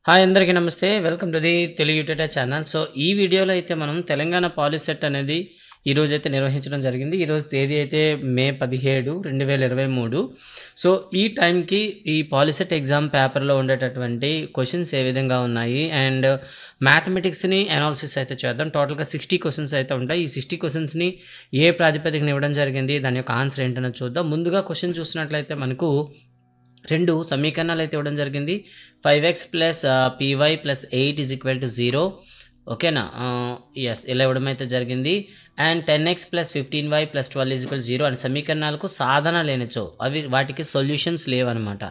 Hi అందరికీ నమస్తే. Welcome to the Telugu YouTube channel. So ఈ వీడియోలో అయితే మనం తెలంగాణ పాలిసెట్ అనేది ఈరోజైతే నిర్వహించడం జరిగింది. ఈరోజు తేదీ అయితే మే 17, 2023. సో ఈ టైంకి ఈ పాలిసెట్ ఎగ్జామ్ పేపర్లో ఉండేటటువంటి క్వశ్చన్స్ ఏ విధంగా ఉన్నాయి అండ్ మ్యాథమెటిక్స్ని అనాలిసిస్ అయితే చేద్దాం. టోటల్గా 60 క్వశ్చన్స్ అయితే ఉంటాయి. ఈ 60 క్వశ్చన్స్ని ఏ ప్రాతిపదికన ఇవ్వడం జరిగింది, దాని యొక్క ఆన్సర్ ఏంటనే చూద్దాం. ముందుగా క్వశ్చన్ చూసినట్లయితే మనకు 2 సమీకరణాలు అయితే ఇవ్వడం జరిగింది. 5x plus py plus 8 is equal to 0. ఓకేనా? ఎస్, ఇలా ఇవ్వడం అయితే జరిగింది. And 10x plus 15y plus 12 is equal 0 అని సమీకరణాలకు సాధన లేనిచో అవి వాటికి సొల్యూషన్స్ లేవన్నమాట.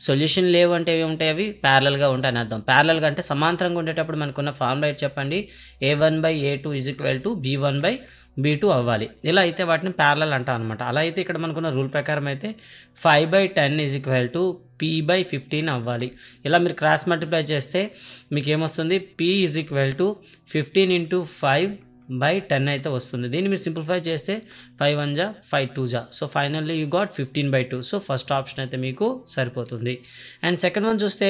సొల్యూషన్ లేవు అంటే ఏవి ఉంటాయి? అవి ప్యారలల్గా ఉంటాయని అర్థం. ప్యారలల్గా అంటే సమాంతరంగా ఉండేటప్పుడు మనకున్న ఫార్ములా ఏంటి చెప్పండి? a1/a2 is equal to b1/b2 అవ్వాలి. ఇలా అయితే వాటిని ప్యారలల్ అంటాం అనమాట. అలా అయితే ఇక్కడ మనకున్న రూల్ ప్రకారం అయితే 5/10 ఈజ్ ఈక్వల్ టు p/15 అవ్వాలి. ఇలా మీరు క్రాస్ మల్టిప్లై చేస్తే మీకు ఏమొస్తుంది? p ఈజ్ ఈక్వల్ టు 15 × 5/10 అయితే వస్తుంది. దీన్ని మీరు సింప్లిఫై చేస్తే 5 1 జా 5 2 జా. So finally you got 15/2. So first option అయితే మీకు సరిపోతుంది. అండ్ సెకండ్ వన్ చూస్తే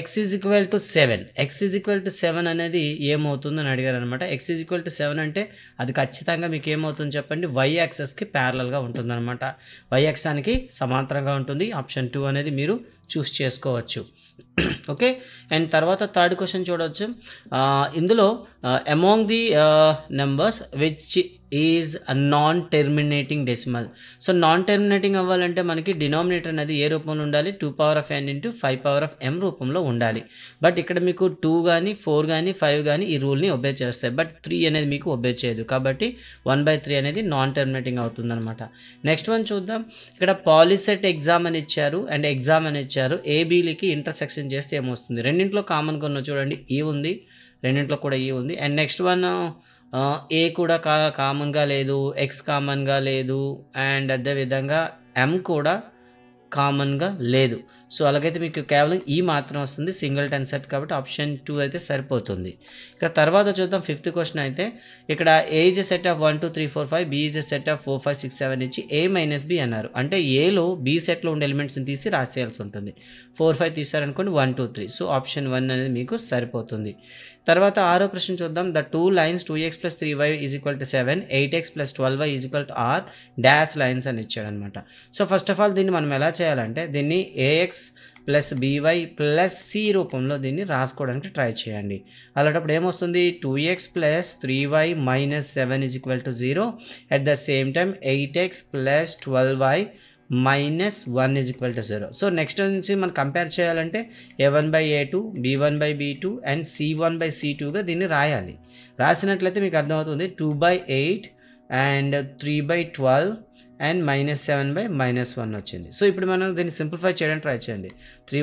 x is equal to 7. x is equal to 7 అనేది ఏమవుతుందని అడిగారు అనమాట. x ఈజ్ ఈక్వల్ టు 7 అంటే అది ఖచ్చితంగా మీకు ఏమవుతుంది చెప్పండి? y యాక్సెస్కి ప్యారలల్గా ఉంటుంది అనమాట. y యాక్సానికి సమాంతరంగా ఉంటుంది. ఆప్షన్ 2 అనేది మీరు చూస్ చేసుకోవచ్చు. ఓకే. అండ్ తర్వాత థర్డ్ క్వశ్చన్ చూడవచ్చు. ఇందులో among the numbers which is non terminating decimal. So non terminating అవ్వాలంటే మనకి డినామినేటర్ అనేది ఏ రూపంలో ఉండాలి? 2n × 5m రూపంలో ఉండాలి. బట్ ఇక్కడ మీకు 2 కానీ 4 కానీ 5 కానీ ఈ రూల్ని ఒబే చేస్తాయి. బట్ 3 అనేది మీకు ఒబే చేయదు. కాబట్టి 1/3 అనేది నాన్ టెర్మినేటింగ్ అవుతుంది అనమాట. నెక్స్ట్ వన్ చూద్దాం. ఇక్కడ పాలిసెట్ ఎగ్జామ్ అని ఇచ్చారు అండ్ ఎగ్జామ్ అని ఇచ్చారు. ఏబీలకి ఇంటర్సెక్షన్ చేస్తే ఏమొస్తుంది? రెండింటిలో కామన్గా ఉన్న చూడండి, ఈ ఉంది. రెండింటిలో కూడా ఈ ఉంది. అండ్ నెక్స్ట్ వన్ ఏ కూడా కామన్గా లేదు, ఎక్స్ కామన్గా లేదు, అండ్ అదేవిధంగా ఎం కూడా కామన్గా లేదు. సో అలాగైతే మీకు కేవలం ఈ మాత్రం వస్తుంది, సింగిల్ టెన్ సెట్. కాబట్టి ఆప్షన్ 2 అయితే సరిపోతుంది. ఇక తర్వాత చూద్దాం. ఫిఫ్త్ క్వశ్చన్ అయితే ఇక్కడ A is a set of 1 2 3 4 5, B is a set of 4 5 6 7 ఇచ్చి a - b అన్నారు. అంటే ఏలో బి సెట్లో ఉండే ఎలిమెంట్స్ని తీసి రాసేయాల్సి ఉంటుంది. 4 5 తీసారనుకోండి, 1 2 3. సో ఆప్షన్ 1 అనేది మీకు సరిపోతుంది. తర్వాత 6వ ప్రశ్న చూద్దాం. The 2 lines 2x + 3y is equal to 7, 8x + 12y is equal to r dash lines అని ఇచ్చాడనమాట. సో ఫస్ట్ ఆఫ్ ఆల్ దీన్ని మనం ఎలా చేయాలంటే దీన్ని ax + by + c రూపంలో దీన్ని రాసుకోవడానికి ట్రై చేయండి. అలాంటప్పుడు ఏమొస్తుంది? 2x + 3y - 7 is equal to 0. At the same time 8x + 12y -1 is equal to 0. So next నుంచి మనం కంపేర్ చేయాలంటే a1/a2, b1/b2 అండ్ c1/c2గా దీన్ని రాయాలి. రాసినట్లయితే మీకు అర్థమవుతుంది 2/8 అండ్ 3/12 అండ్ -7/-1 వచ్చింది. సో ఇప్పుడు మనం దీన్ని సింప్లిఫై చేయడానికి ట్రై చేయండి. 2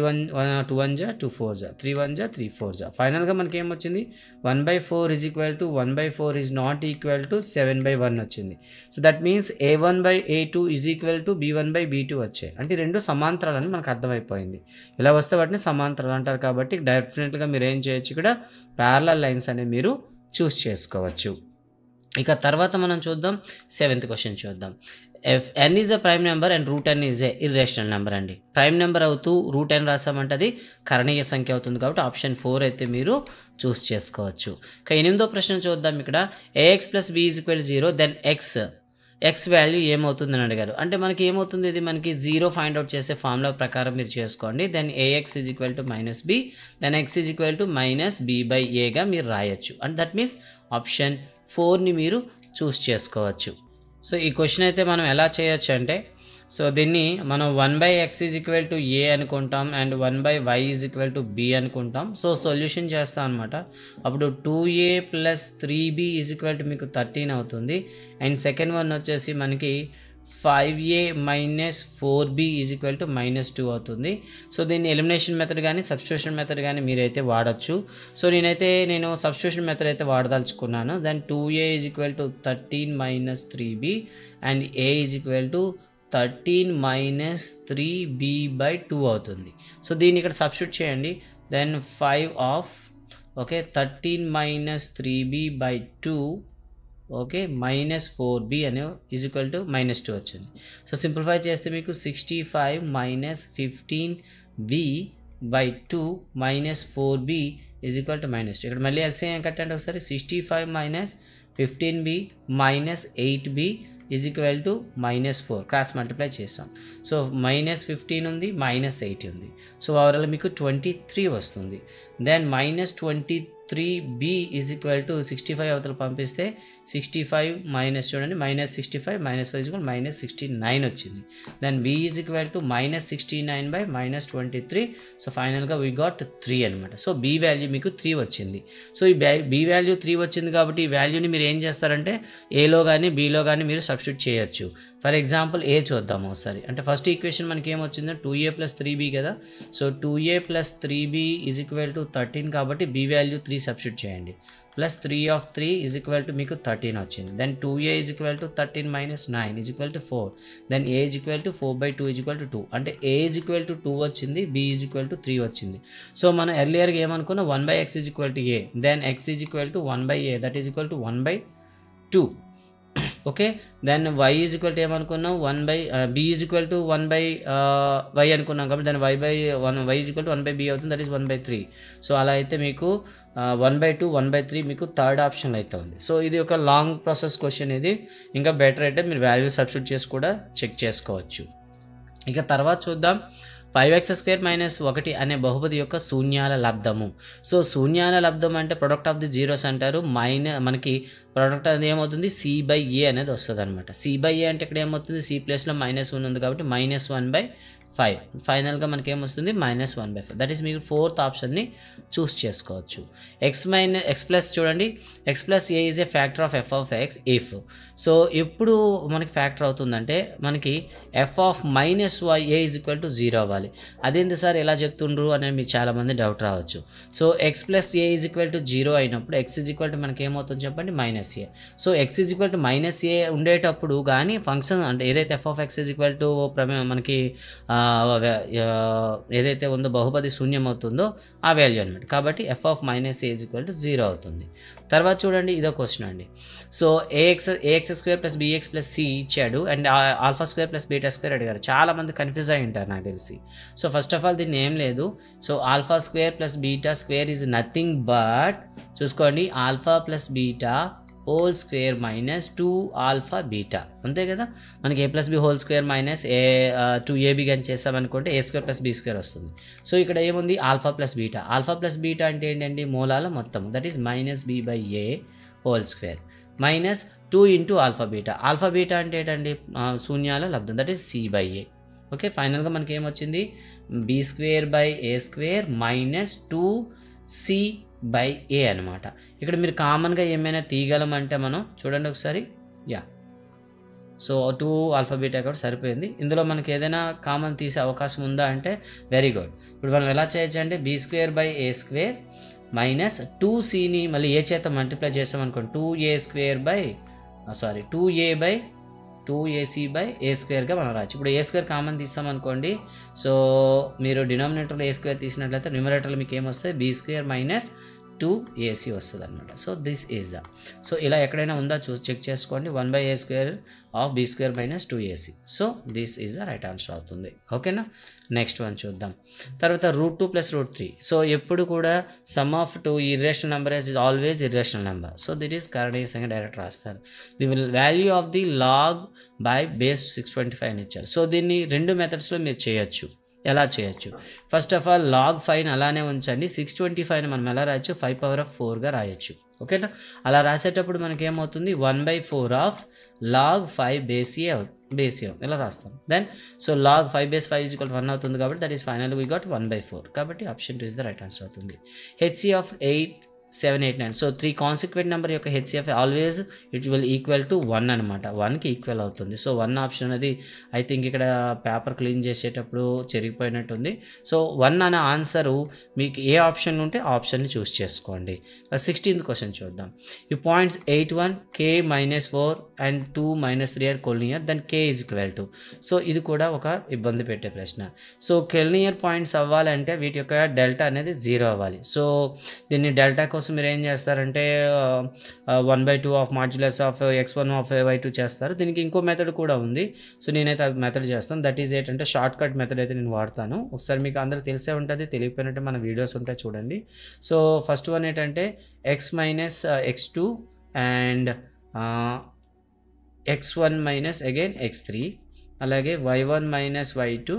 1 జా 2 4 జా 3 1 జా 3 4 జా. ఫైనల్గా మనకి ఏమొచ్చింది? 1/4 is equal to 1/4 is not equal to 7/1 వచ్చింది. So that means a1/a2 is equal to b1/b2 వచ్చాయి. అంటే రెండు సమాంతరాలని మనకు అర్థమైపోయింది. ఇలా వస్తే వాటిని సమాంతరాలు అంటారు. కాబట్టి డెఫినెట్గా మీరు ఏం చేయొచ్చు? ఇక్కడ ప్యారలల్ లైన్స్ అనేవి మీరు చూస్ చేసుకోవచ్చు. ఇక తర్వాత మనం చూద్దాం. 7th క్వశ్చన్ చూద్దాం. if n is a prime number and root n is a irrational number అండి. ప్రైమ్ నెంబర్ అవుతూ రూట్ n రాసామంటే అది కరణీయ సంఖ్య అవుతుంది. కాబట్టి ఆప్షన్ 4 అయితే మీరు చూస్ చేసుకోవచ్చు. ఇక 8వ ప్రశ్న చూద్దాం. ఇక్కడ ax + b is equal 0, then X value ఏమవుతుందని అడిగారు. అంటే మనకి ఏమవుతుంది? ఇది మనకి 0 ఫైండ్ అవుట్ చేసే ఫార్ములా ప్రకారం మీరు చేసుకోండి. Then ax is equal to -b, then x is equal to -b/aగా మీరు రాయొచ్చు. అండ్ దట్ మీన్స్ ఆప్షన్ 4ని మీరు చూస్ చేసుకోవచ్చు. సో ఈ క్వశ్చన్ అయితే మనం ఎలా చేయొచ్చు అంటే, సో దీన్ని మనం 1/x is equal to a అనుకుంటాం and 1/y is equal to b అనుకుంటాం. సో సొల్యూషన్ చేస్తాం అనమాట. అప్పుడు 2a + 3b is equal to మీకు 13 అవుతుంది. అండ్ సెకండ్ వన్ వచ్చేసి మనకి 5a - 4b is equal to -2 అవుతుంది. సో దీన్ని ఎలిమినేషన్ మెథడ్ కానీ సబ్స్టిట్యూషన్ మెథడ్ కానీ మీరైతే వాడచ్చు. సో నేను సబ్స్టిట్యూషన్ మెథడ్ అయితే వాడదలుచుకున్నాను. Then 2a is equal to 13 - 3b and a is equal to 13 - 3b/2 అవుతుంది. సో దీన్ని ఇక్కడ సబ్స్టిట్యూట్ చేయండి. Then 5 of 13 - 3b/2 okay -4b అనే ఈజ్ ఈక్వల్ టు -2 వచ్చింది. సో సింప్లిఫై చేస్తే మీకు 65 - 15b by 2 minus 4b is equal to -2. ఇక్కడ మళ్ళీ ఎల్సిఎం కట్టండి ఒకసారి. 65 minus 15b minus 8b is equal to -4. Cross multiply చేస్తాం. సో -15 ఉంది, -8 ఉంది. సో ఓవరాల్ మీకు 23 వస్తుంది. Then -23b is equal to 65 అవతల పంపిస్తే 65 మైనస్ చూడండి -65 -5 ఈజ్ ఈక్వల్ -69 వచ్చింది. Then b is equal to -69 by -23. So ఫైనల్గా వీ గాట్ 3 అనమాట. సో b వాల్యూ మీకు 3 వచ్చింది. సో ఈ b వాల్యూ 3 వచ్చింది కాబట్టి ఈ వాల్యూని మీరు ఏం చేస్తారంటే ఏలో కానీ బీలో కానీ మీరు సబ్స్టిట్యూట్ చేయొచ్చు. ఫర్ ఎగ్జాంపుల్ ఏ చూద్దాము ఒకసారి. అంటే ఫస్ట్ ఈక్వేషన్ మనకి ఏమొచ్చిందో 2a + 3b కదా. So 2a + 3b is equal to 13 కాబట్టి b వాల్యూ 3 సబ్స్టిట్యూట్ చేయండి. Plus 3 of 3 is equal to మీకు 13 వచ్చింది. Then 2a is equal to 13 minus 9 is equal to 4. Then a is equal to 4/2 is equal to 2. అంటే a is equal to 2 వచ్చింది, b is equal to 3 వచ్చింది. So మనం ఎర్లియర్గా ఏమనుకున్నాం 1/x is equal to a. Then x is equal to 1/a that is equal to 1/2. Okay. Then y is equal to ఏమనుకున్నాం b is equal to 1/y అనుకున్నాం కాబట్టి దాని y is equal to 1/b అవుతుంది, that is 1/3. So అలా అయితే మీకు 1/2 1/3 మీకు third option అయితే ఉంది. సో ఇది ఒక లాంగ్ ప్రాసెస్ క్వశ్చన్. ఇది ఇంకా బెటర్ అయితే మీరు వాల్యూ సబ్స్టిట్యూట్ చేసి కూడా చెక్ చేసుకోవచ్చు. ఇక తర్వాత చూద్దాం 5x² - 1 అనే బహుపది యొక్క శూన్యాల లబ్ధము. సో శూన్యాల లబ్ధం అంటే ప్రొడక్ట్ ఆఫ్ ది జీరోస్ అంటారు. మనకి ప్రొడక్ట్ అనేది ఏమవుతుంది c/a అనేది వస్తుంది అనమాట. c/a అంటే ఇక్కడ ఏమవుతుంది c ప్లేస్లో -1 ఉంది కాబట్టి -1/5. ఫైనల్గా మనకి ఏమొస్తుంది -1/5. దట్ ఈస్ మీరు ఫోర్త్ ఆప్షన్ని చూస్ చేసుకోవచ్చు. x ప్లస్ చూడండి x plus a is a factor of f of x if. So ఎప్పుడు మనకి ఫ్యాక్టర్ అవుతుందంటే మనకి f of -y a is equal to 0 అవ్వాలి. అదేంటి సార్ ఎలా చెప్తుండ్రు అనేది మీకు చాలామంది డౌట్ రావచ్చు. So x plus a is equal to 0 అయినప్పుడు x ఈజ్ ఈక్వల్ టు మనకి ఏమవుతుంది చెప్పండి -a. So x is equal to -a ఉండేటప్పుడు కానీ ఫంక్షన్ అంటే ఏదైతే f of x is equal to మనకి ఏదైతే ఉందో బహుపది శూన్యం అవుతుందో ఆ వాల్యూ అనమాట. కాబట్టి f of -a is equal to 0 అవుతుంది. తర్వాత చూడండి ఇదో క్వశ్చన్ అండి. సో ax² + bx + c ఇచ్చాడు అండ్ α² + β² అడిగారు. చాలామంది కన్ఫ్యూజ్ అయి ఉంటారు నాకు తెలిసి. సో ఫస్ట్ ఆఫ్ ఆల్ దీన్ని ఏం లేదు. సో α² + β² ఈజ్ నథింగ్ బట్ చూసుకోండి α + β హోల్ స్క్వేర్ మైనస్ 2α β అంతే కదా. మనకి a + b whole square minus 2ab కానీ చేస్తామనుకుంటే a² + b² వస్తుంది. సో ఇక్కడ ఏముంది α + β. α + β అంటే ఏంటండి మూలాల మొత్తం that is -b/a whole square minus 2 × α β. α β అంటే ఏంటండి శూన్యాల లబ్ధం దట్ ఈస్ c/a. ఓకే. ఫైనల్గా మనకి ఏమొచ్చింది b²/a² మైనస్ 2c/a అనమాట. ఇక్కడ మీరు కామన్గా ఏమైనా తీయగలమంటే మనం చూడండి ఒకసారి. సో 2α β కూడా సరిపోయింది. ఇందులో మనకి ఏదైనా కామన్ తీసే అవకాశం ఉందా అంటే వెరీ గుడ్. ఇప్పుడు మనం ఎలా చేయొచ్చు అంటే b²/a² మైనస్ 2cని మళ్ళీ ఏ చేత మల్టిప్లై చేసామనుకోండి 2ac/a² మనం రాయచ్చు. ఇప్పుడు a² కామన్ తీస్తామనుకోండి. సో మీరు డినామినేటర్లో a² తీసినట్లయితే న్యూమరేటర్లో మీకు ఏమొస్తుంది b² - 2ac వస్తుంది అనమాట. So this is the. So ఇలా ఎక్కడైనా ఉందా చెక్ చేసుకోండి 1/a² of b² - 2ac. So this is the right answer అవుతుంది. ఓకేనా. నెక్స్ట్ వన్ చూద్దాం. తర్వాత √2 + √3. సో ఎప్పుడు కూడా sum of 2 irrational number is always irrational number. So that is correct direct రాస్తారు. The value of the log by base 625 అని ఇచ్చారు. So దీన్ని రెండు మెథడ్స్లో మీరు చేయొచ్చు. ఎలా చేయొచ్చు? ఫస్ట్ ఆఫ్ ఆల్ log 5 అలానే ఉంచండి. 625ని మనం ఎలా రాయొచ్చు 5⁴ రాయొచ్చు. ఓకేనా. అలా రాసేటప్పుడు మనకి ఏమవుతుంది 1/4 ఆఫ్ log 5 బేస్ ఏ ఇలా రాస్తాం. దెన్ సో log 5/5 = 1 అవుతుంది కాబట్టి that is final we got 1/4. కాబట్టి option 2 is the right answer అవుతుంది. HCF 8 7 8 9. సో 3 కాన్సిక్వెంట్ నెంబర్ యొక్క HCF always it will equal to 1 అనమాట. 1కి ఈక్వల్ అవుతుంది. సో 1 ఆప్షన్ అది ఐ థింక్ ఇక్కడ పేపర్ క్లీన్ చేసేటప్పుడు చెరిగిపోయినట్టుంది. సో 1 అనే ఆన్సరు మీకు ఏ ఆప్షన్ ఉంటే ఆ ఆప్షన్ని చూస్ చేసుకోండి. 16th క్వశ్చన్ చూద్దాం. ఈ points 81 k - 4 and 2 - 3 are collinear then k is equal to. So ఇది కూడా ఒక ఇబ్బంది పెట్టే ప్రశ్న. సో collinear పాయింట్స్ అవ్వాలంటే వీటి యొక్క డెల్టా అనేది 0 అవ్వాలి. సో దీన్ని డెల్టా దానికోసం మీరు ఏం చేస్తారంటే 1/2 of modulus of x1 of y2 చేస్తారు. దీనికి ఇంకో మెథడ్ కూడా ఉంది. సో నేనైతే అది మెథడ్ చేస్తాను. దట్ ఈజ్ ఏంటంటే షార్ట్ కట్ మెథడ్ అయితే నేను వాడతాను. ఒకసారి మీకు అందరికి తెలిసే ఉంటుంది, తెలియకపోయినట్టే మన వీడియోస్ ఉంటాయి చూడండి. సో ఫస్ట్ వన్ ఏంటంటే x minus x2 and x1 minus again x3, అలాగే y1 minus y2,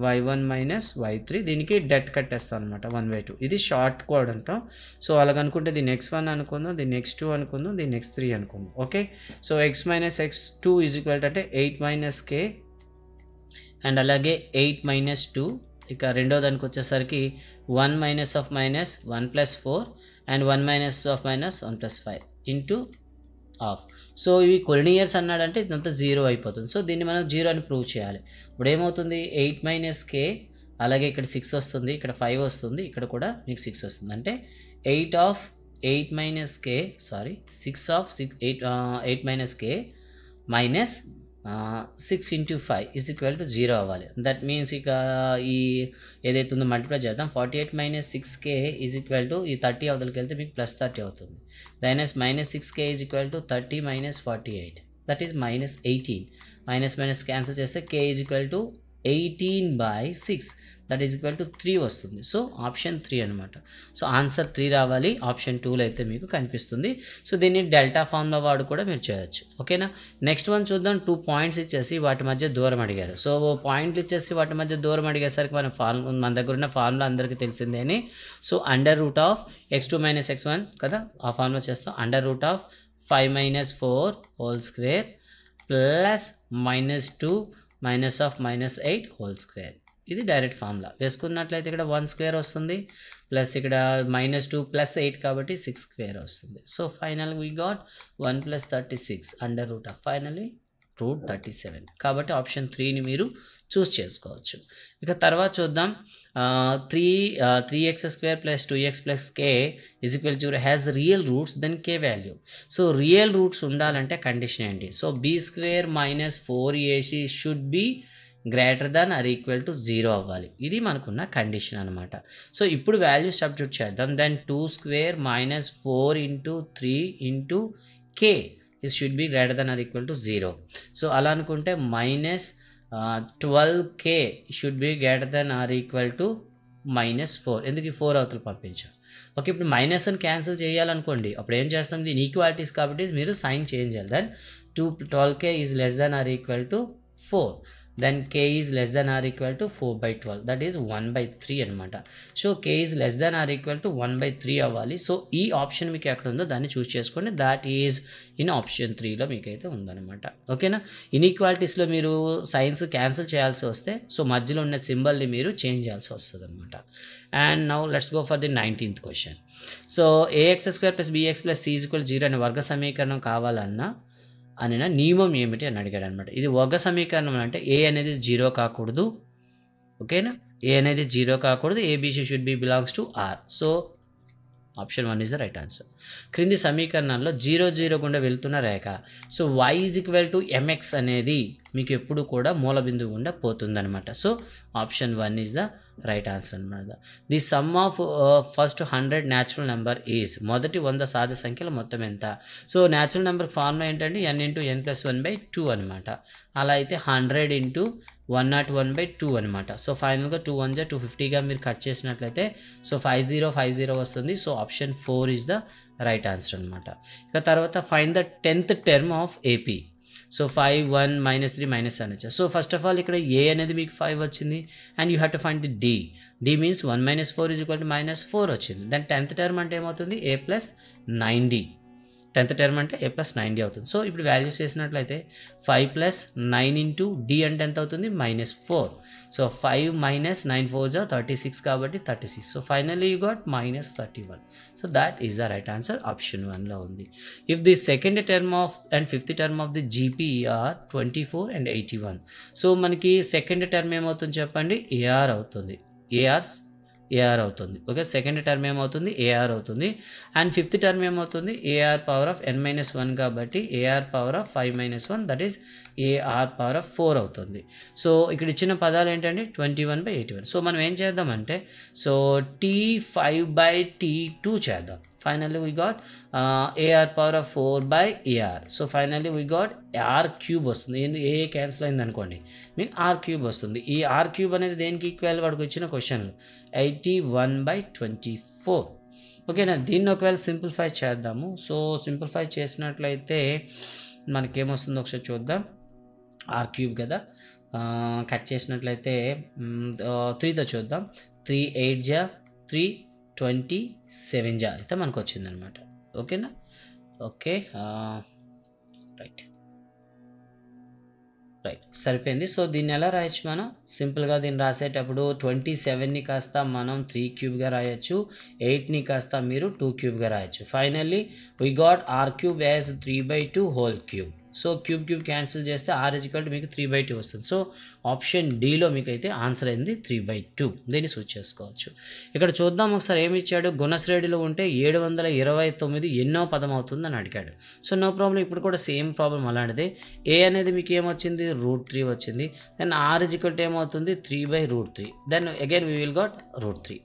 y1 minus y3, దీనికి డెట్ కట్టేస్తాం అనమాట 1/2. ఇది షార్ట్ కోడ్ అంటాం. సో అలాగనుకుంటే దీన్ని x1 అనుకుందాం, దీన్ని x2 అనుకుందాం, దీన్ని x3 అనుకుందాం. Okay, so x minus x2 is equal అంటే 8 మైనస్ k అండ్ అలాగే 8 మైనస్ 2. ఇక రెండో దానికి వచ్చేసరికి 1 minus of minus 1 plus 4 and 1 minus of minus 1 plus 5 into of. So ఇవి కొలినియర్స్ అన్నాడంటే ఇదంతా 0 అయిపోతుంది. సో దీన్ని మనం 0 అని ప్రూవ్ చేయాలి. ఇప్పుడు ఏమవుతుంది, 8 మైనస్ k, అలాగే ఇక్కడ 6 వస్తుంది, ఇక్కడ 5 వస్తుంది, ఇక్కడ కూడా మీకు 6 వస్తుంది. అంటే 8 minus k, sorry 8 minus k minus 6 into 5 is equal to 0 అవ్వాలి. దట్ మీన్స్ ఇక ఈ ఏదైతే ఉందో మల్టిప్లై చేద్దాం. 48 minus 6k is equal to ఈ 30 అవతలకి వెళ్తే మీకు ప్లస్ 30 అవుతుంది. Minus 6k is equal to 30 minus 48, that is minus 18. Minus cancel చేస్తే k is equal to 18/6, that is equal to 3 వస్తుంది. సో ఆప్షన్ 3 అనమాట. సో ఆన్సర్ 3 రావాలి. ఆప్షన్ 2లో అయితే మీకు కనిపిస్తుంది. సో దీన్ని డెల్టా ఫామ్లో వాడు కూడా మీరు చేయొచ్చు. ఓకేనా, నెక్స్ట్ వన్ చూద్దాం. 2 పాయింట్స్ ఇచ్చేసి వాటి మధ్య దూరం అడిగారు. సో పాయింట్లు ఇచ్చేసి వాటి మధ్య దూరం అడిగేసరికి మన దగ్గర ఉన్న ఫార్ములా అందరికీ తెలిసిందేని. So under root of x2 minus x1 కదా, ఆ ఫార్ములా చేస్తాం. Under root of 5 minus 4 whole square plus -2 minus of -8 whole square. ఇది డైరెక్ట్ ఫార్ములా. వేసుకున్నట్లయితే ఇక్కడ 1 స్క్వేర్ వస్తుంది, ప్లస్ ఇక్కడ -2 ప్లస్ 8 కాబట్టి 6 స్క్వేర్ వస్తుంది. So final we got 1 plus 36 under root of finally root 37. కాబట్టి ఆప్షన్ 3ని మీరు చూస్ చేసుకోవచ్చు. ఇక తర్వాత చూద్దాం. 3x square plus 2x plus k is equal to has real roots then k value. So real roots ఉండాలంటే condition ఏంటి? So b square minus 4ac should be greater than or equal to 0 అవ్వాలి. ఇది మనకున్న condition అనమాట. So ఇప్పుడు value substitute చేద్దాం. Then 2 square minus 4 into 3 into k ఇది should be greater than or equal to 0. So అలా అనుకుంటే minus 12k should be greater than or equal to -4. ఎందుకు ఈ 4 అవతలు పంపించాం. ఓకే, ఇప్పుడు మైనస్ అని క్యాన్సిల్ చేయాలనుకోండి, అప్పుడు ఏం చేస్తాం, దీని ఈక్వాలిటీస్ కాబట్టి మీరు సైన్ చేంజ్ చేయాలి. Then 12k is less than or equal to 4. then k is less than or equal to 4/12, that is 1/3 అనమాట. So k is less than or equal to 1/3 అవ్వాలి. సో ఈ ఆప్షన్ మీకు ఎక్కడ ఉందో దాన్ని చూస్ చేసుకోండి. దాట్ ఈజ్ ఇన్ ఆప్షన్ 3లో మీకైతే ఉందన్నమాట. ఓకేనా, ఇన్ఈక్వాలిటీస్లో మీరు సైన్స్ క్యాన్సిల్ చేయాల్సి వస్తే సో మధ్యలో ఉన్న సింబల్ని మీరు చేంజ్ చేయాల్సి వస్తుంది అనమాట. And now let's go for the 19th question. So ax² + bx + c = 0 అనే వర్గ సమీకరణం కావాలన్నా అని నియమం ఏమిటి అని అడిగాడు అనమాట. ఇది వర్గ సమీకరణం అంటే ఏ అనేది 0 కాకూడదు. ఓకేనా, ఏ అనేది 0 కాకూడదు. ABC should be belongs to R. So option 1 is the right answer. క్రింది సమీకరణాల్లో 0, 0 గుండా వెళ్తున్న రేఖ. సో y = mx అనేది మీకు ఎప్పుడు కూడా మూల బిందువు గుండా పోతుందన్నమాట. So option 1 is the right answer అనమాట. The sum of first 100 natural number is, మొదటి 100 సహజ సంఖ్యల మొత్తం ఎంత? సో న్యాచురల్ నెంబర్ ఫార్ములా ఏంటంటే n × n + 1/2 అనమాట. అలా అయితే 100 × 101/2 అనమాట. సో ఫైనల్గా 2 1 250గా మీరు కట్ చేసినట్లయితే సో 5050 వస్తుంది. So option 4 is the right answer అనమాట. ఇక తర్వాత find the 10th term of AP. So 5 1 -3 -7 వచ్చాయి. సో ఫస్ట్ ఆఫ్ ఆల్ ఇక్కడ ఏ అనేది మీకు 5 వచ్చింది and you have to find the d means 1 - 4 = -4 వచ్చింది. దెన్ 10th టర్మ్ అంటే ఏమవుతుంది, a + 9d. 10th టర్మ్ అంటే a + 9d అవుతుంది. సో ఇప్పుడు వాల్యూస్ చేసినట్లయితే 5 + 9 ఇంటూ d అంటే ఎంత అవుతుంది, -4. సో 5 - 9 4 36 కాబట్టి 36. So finally you got -31. So that is the right answer. Option 1లో ఉంది. If the second term of and fifth term of the GP are 24 and 81. So మనకి సెకండ్ టర్మ్ ఏమవుతుంది చెప్పండి, AR అవుతుంది. AR అవుతుంది. ఓకే, సెకండ్ టర్మ్ ఏమవుతుంది, AR అవుతుంది. And fifth term ఏమవుతుంది, AR⁻n-1 కాబట్టి AR⁻5-1 దట్ ఈస్ AR⁻4 అవుతుంది. సో ఇక్కడ ఇచ్చిన పదాలు ఏంటంటే 21/81. సో మనం ఏం చేద్దాం అంటే సో T5/T2 చేద్దాం. finally we got ar power of 4 by ar. So finally we got r cube వస్తుంది. ఏ క్యాన్సిల్ అయింది అనుకోండి, మీకు r cube వస్తుంది. ఈ r cube అనేది దేనికి ఈక్వల్ వాడికి వచ్చిన క్వశ్చన్లు 81/24. ఓకేనా, దీన్ని ఒకవేళ సింప్లిఫై చేద్దాము. సో సింప్లిఫై చేసినట్లయితే మనకేమొస్తుందో ఒకసారి చూద్దాం. r cube కదా, కట్ చేసినట్లయితే 3తో చూద్దాం. 3 8 జా 3 27 జా అయితే మనకు వచ్చిందనమాట. ఓకేనా, ఓకే రైట్ సరిపోయింది. సో దీన్ని ఎలా రాయొచ్చు మనం సింపుల్గా, దీన్ని రాసేటప్పుడు 27ని కాస్త మనం 3 క్యూబ్గా రాయొచ్చు, 8ని కాస్త మీరు 2 క్యూబ్గా రాయొచ్చు. Finally we got r cube as 3/2 whole cube. So cube cancel చేస్తే r = మీకు 3/2 వస్తుంది. సో ఆప్షన్ డీలో మీకు అయితే ఆన్సర్ అయింది 3/2. దీన్ని సూచ్ చేసుకోవచ్చు. ఇక్కడ చూద్దాం ఒకసారి ఏమి ఇచ్చాడు. గుణశ్రేణిలో ఉంటే 729 ఎన్నో పదం అవుతుందని అడిగాడు. సో నో ప్రాబ్లం, ఇప్పుడు కూడా సేమ్ ప్రాబ్లం అలాంటిదే. ఏ అనేది మీకు ఏమొచ్చింది, √3 వచ్చింది. దెన్ r = ఏమవుతుంది 3/√3. Then again we will got √3.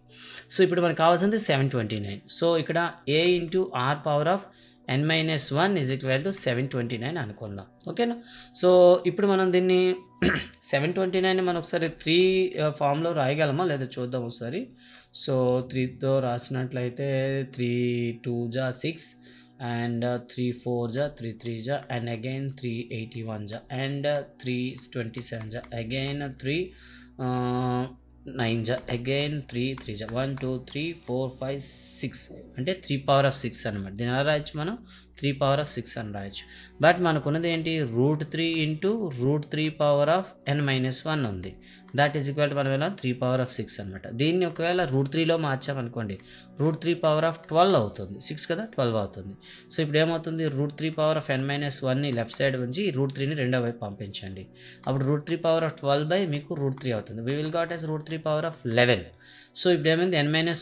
So ఇప్పుడు మనకు కావాల్సింది 729. సో ఇక్కడ a × r power of n-1 = 729 అనుకుందాం. ఓకేనా, సో ఇప్పుడు మనం దీన్ని 729 మనం ఒకసారి 3 ఫామ్లో రాయగలమా లేదా చూద్దాం ఒకసారి. సో 3తో రాసినట్లయితే 3 2 జా 6 అండ్ 3 4 జా 3 3 జా అండ్ అగైన్ 3 81 జా అండ్ 3 27 జా అగైన్ 3 9 జా అగైన్ 3 3 జా 1 2 3 4 5 6 అంటే 3/6 అనమాట. దీని ఎలా రాయొచ్చు మనం 3/6 అని రాయొచ్చు. బట్ మనకున్నది ఏంటి, √3 × √3 పవర్ ఆఫ్ n-1 ఉంది. దట్ ఈజ్ ఈక్వల్ టు మనం ఎలా 3/6 అనమాట. దీన్ని ఒకవేళ √3లో మార్చామనుకోండి √3 పవర్ ఆఫ్ 12 అవుతుంది. 6 కదా 12 అవుతుంది. సో ఇప్పుడు ఏమవుతుంది, √3 పవర్ ఆఫ్ n-1ని లెఫ్ట్ సైడ్ ఉంచి √3ని రెండో వైపు పంపించండి. అప్పుడు √3 పవర్ ఆఫ్ 12 మీకు √3 అవుతుంది. We will got as √3 power of 11. So ఇప్పుడు ఏమైంది, n-1 =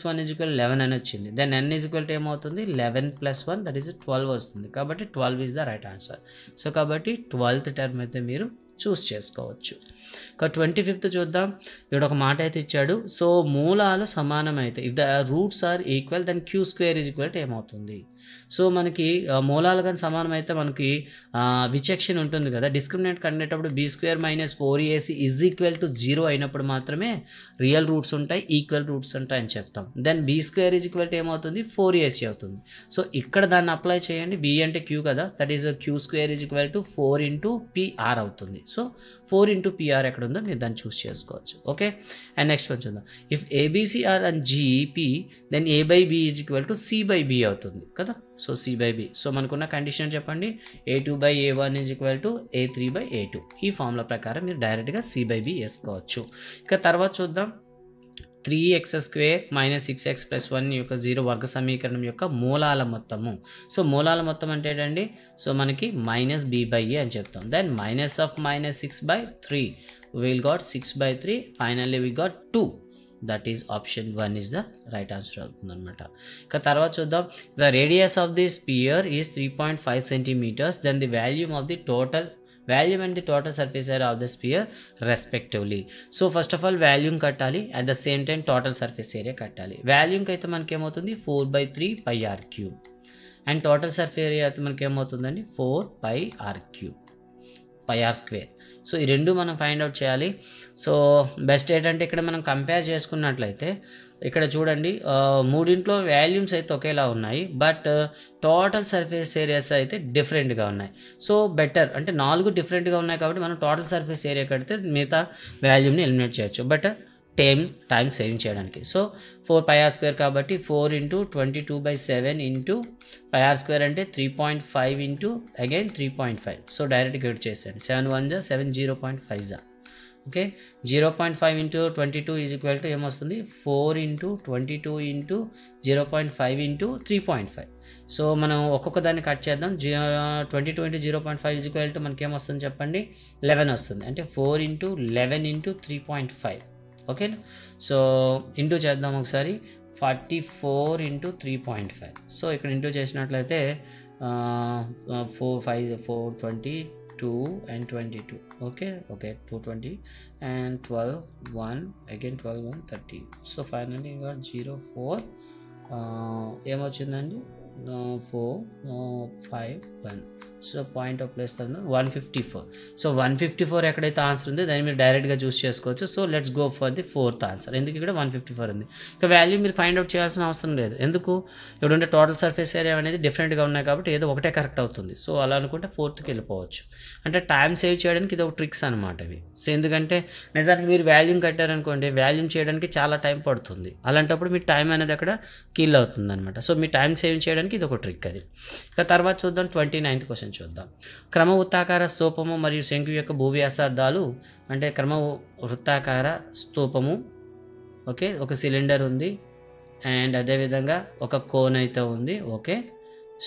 11 అని వచ్చింది. దెన్ n = ఏమవుతుంది 11 + 1 దట్ ఈస్ 12 వస్తుంది. కాబట్టి 12 is the right answer. So కాబట్టి 12th టర్మ్ అయితే మీరు చూస్ చేసుకోవచ్చు. ఇక 25th చూద్దాం. ఇక్కడ ఒక మాట అయితే ఇచ్చాడు. సో మూలాలు సమానమైతే if the roots are equal then q² = ఏమవుతుంది. సో మనకి మూలాలు కానీ సమానమైతే మనకి విచక్షణ ఉంటుంది కదా, డిస్క్రిమినెంట్ కనేటప్పుడు b² - 4ac = 0 అయినప్పుడు మాత్రమే రియల్ రూట్స్ ఉంటాయి, ఈక్వల్ రూట్స్ ఉంటాయి అని చెప్తాం. దెన్ b² = ఏమవుతుంది 4ac అవుతుంది. సో ఇక్కడ దాన్ని అప్లై చేయండి. b అంటే q కదా, దట్ ఈస్ q² = 4 × pr అవుతుంది. సో 4 × pr ఎక్కడ ఉందో మీరు దాన్ని చూస్ చేసుకోవచ్చు. ఓకే, అండ్ నెక్స్ట్ వన్ చూద్దాం. If abc are and gp then a/b = c/b అవుతుంది కదా. So c/b. సో మనకున్న కండిషన్ చెప్పండి, a2/a1 = a3/a2. ఈ ఫార్ములా ప్రకారం మీరు డైరెక్ట్గా c/b వేసుకోవచ్చు. ఇక తర్వాత చూద్దాం. 3x² - 6x + 1 యొక్క 0 వర్గ సమీకరణం యొక్క మూలాల మొత్తము. సో మూలాల మొత్తం అంటే ఏంటండి, సో మనకి -b/a అని చెప్తాం. Then -6/3 will got 6/3. Finally we got 2. That is option 1 is the right answer అవుతుంది అనమాట. ఇక తర్వాత చూద్దాం. The radius of the sphere is 3.5 centimeters. Then the volume of the total volume and the total surface area of the sphere respectively. So first of all volume కట్టాలి, at the same time total surface area కట్టాలి. వాల్యూమ్కి అయితే మనకి ఏమవుతుంది 4/3πr³ and total surface area అయితే మనకి ఏమవుతుందండి 4πr³, πr². So ఈ రెండు మనం ఫైండ్ అవుట్ చేయాలి. సో బెస్ట్ ఏంటంటే ఇక్కడ మనం కంపేర్ చేసుకున్నట్లయితే ఇక్కడ చూడండి, మూడింట్లో వాల్యూమ్స్ అయితే ఒకేలా ఉన్నాయి, బట్ టోటల్ సర్ఫేస్ ఏరియాస్ అయితే డిఫరెంట్గా ఉన్నాయి. సో బెటర్ అంటే 4 డిఫరెంట్గా ఉన్నాయి కాబట్టి మనం టోటల్ సర్ఫేస్ ఏరియా కడితే మిగతా వాల్యూమ్ని ఎలిమినేట్ చేయొచ్చు, బట్ టైం సేవింగ్ చేయడానికి. సో 4πr² కాబట్టి 4 × 22/7 × πr² అంటే 3.5 అగైన్ 3.5. సో డైరెక్ట్గా ఎడ్ చేసేయండి. 7 1 జా 7 0.5 జా. ఓకే, 0.5 × 22 = ఏమొస్తుంది 4 × 22 × 0.5 × 3.5. సో మనం ఒక్కొక్క దాన్ని కట్ చేద్దాం. 22 × 0.5 = మనకి ఏమొస్తుంది చెప్పండి 11 వస్తుంది. అంటే 4 × 11 × 3.5. ఓకేనా, సో ఇంటూ చేద్దాం ఒకసారి. 44 × 3.5. సో ఇక్కడ ఇంటూ చేసినట్లయితే 4 5 4 22 and 22. Okay 220 and 12 1 again 12 1 13. So finally you got 0 4 ఏమొచ్చిందండి 4 5 1. So point of place 154. So 154 ఎక్కడైతే ఆన్సర్ ఉందో దాన్ని మీరు డైరెక్ట్గా చూస్ చేసుకోవచ్చు. So let's go for the 4th answer. ఎందుకు ఇక్కడ 154 ఉంది. ఇక వాల్యూ మీరు ఫైండ్ అవుట్ చేయాల్సిన అవసరం లేదు. ఎందుకు ఇక్కడ ఉండే టోటల్ సర్ఫేస్ ఏరియా అనేది డిఫరెంట్గా ఉన్నాయి కాబట్టి ఏదో ఒకటే కరెక్ట్ అవుతుంది. సో అలా అనుకుంటే 4th వెళ్ళిపోవచ్చు. అంటే టైం సేవ్ చేయడానికి ఇది ఒక ట్రిక్స్ అనమాట ఇవి. సో ఎందుకంటే నిజానికి మీరు వాల్యూమ్ కట్టారనుకోండి, వాల్యూమ్ చేయడానికి చాలా టైం పడుతుంది. అలాంటప్పుడు మీ టైం అనేది అక్కడ కిల్ అవుతుంది అనమాట. సో మీ టైం సేవ్ చేయడానికి ఇది ఒక ట్రిక్ అది. ఇక తర్వాత చూద్దాం 29th క్వశ్చన్ చూద్దాం. క్రమ వృత్తాకార స్తూపము మరియు శంకు యొక్క భూవ్యాసార్థాలు అంటే క్రమ వృత్తాకార స్తూపము, ఓకే, ఒక సిలిండర్ ఉంది అండ్ అదేవిధంగా ఒక కోన్ అయితే ఉంది, ఓకే.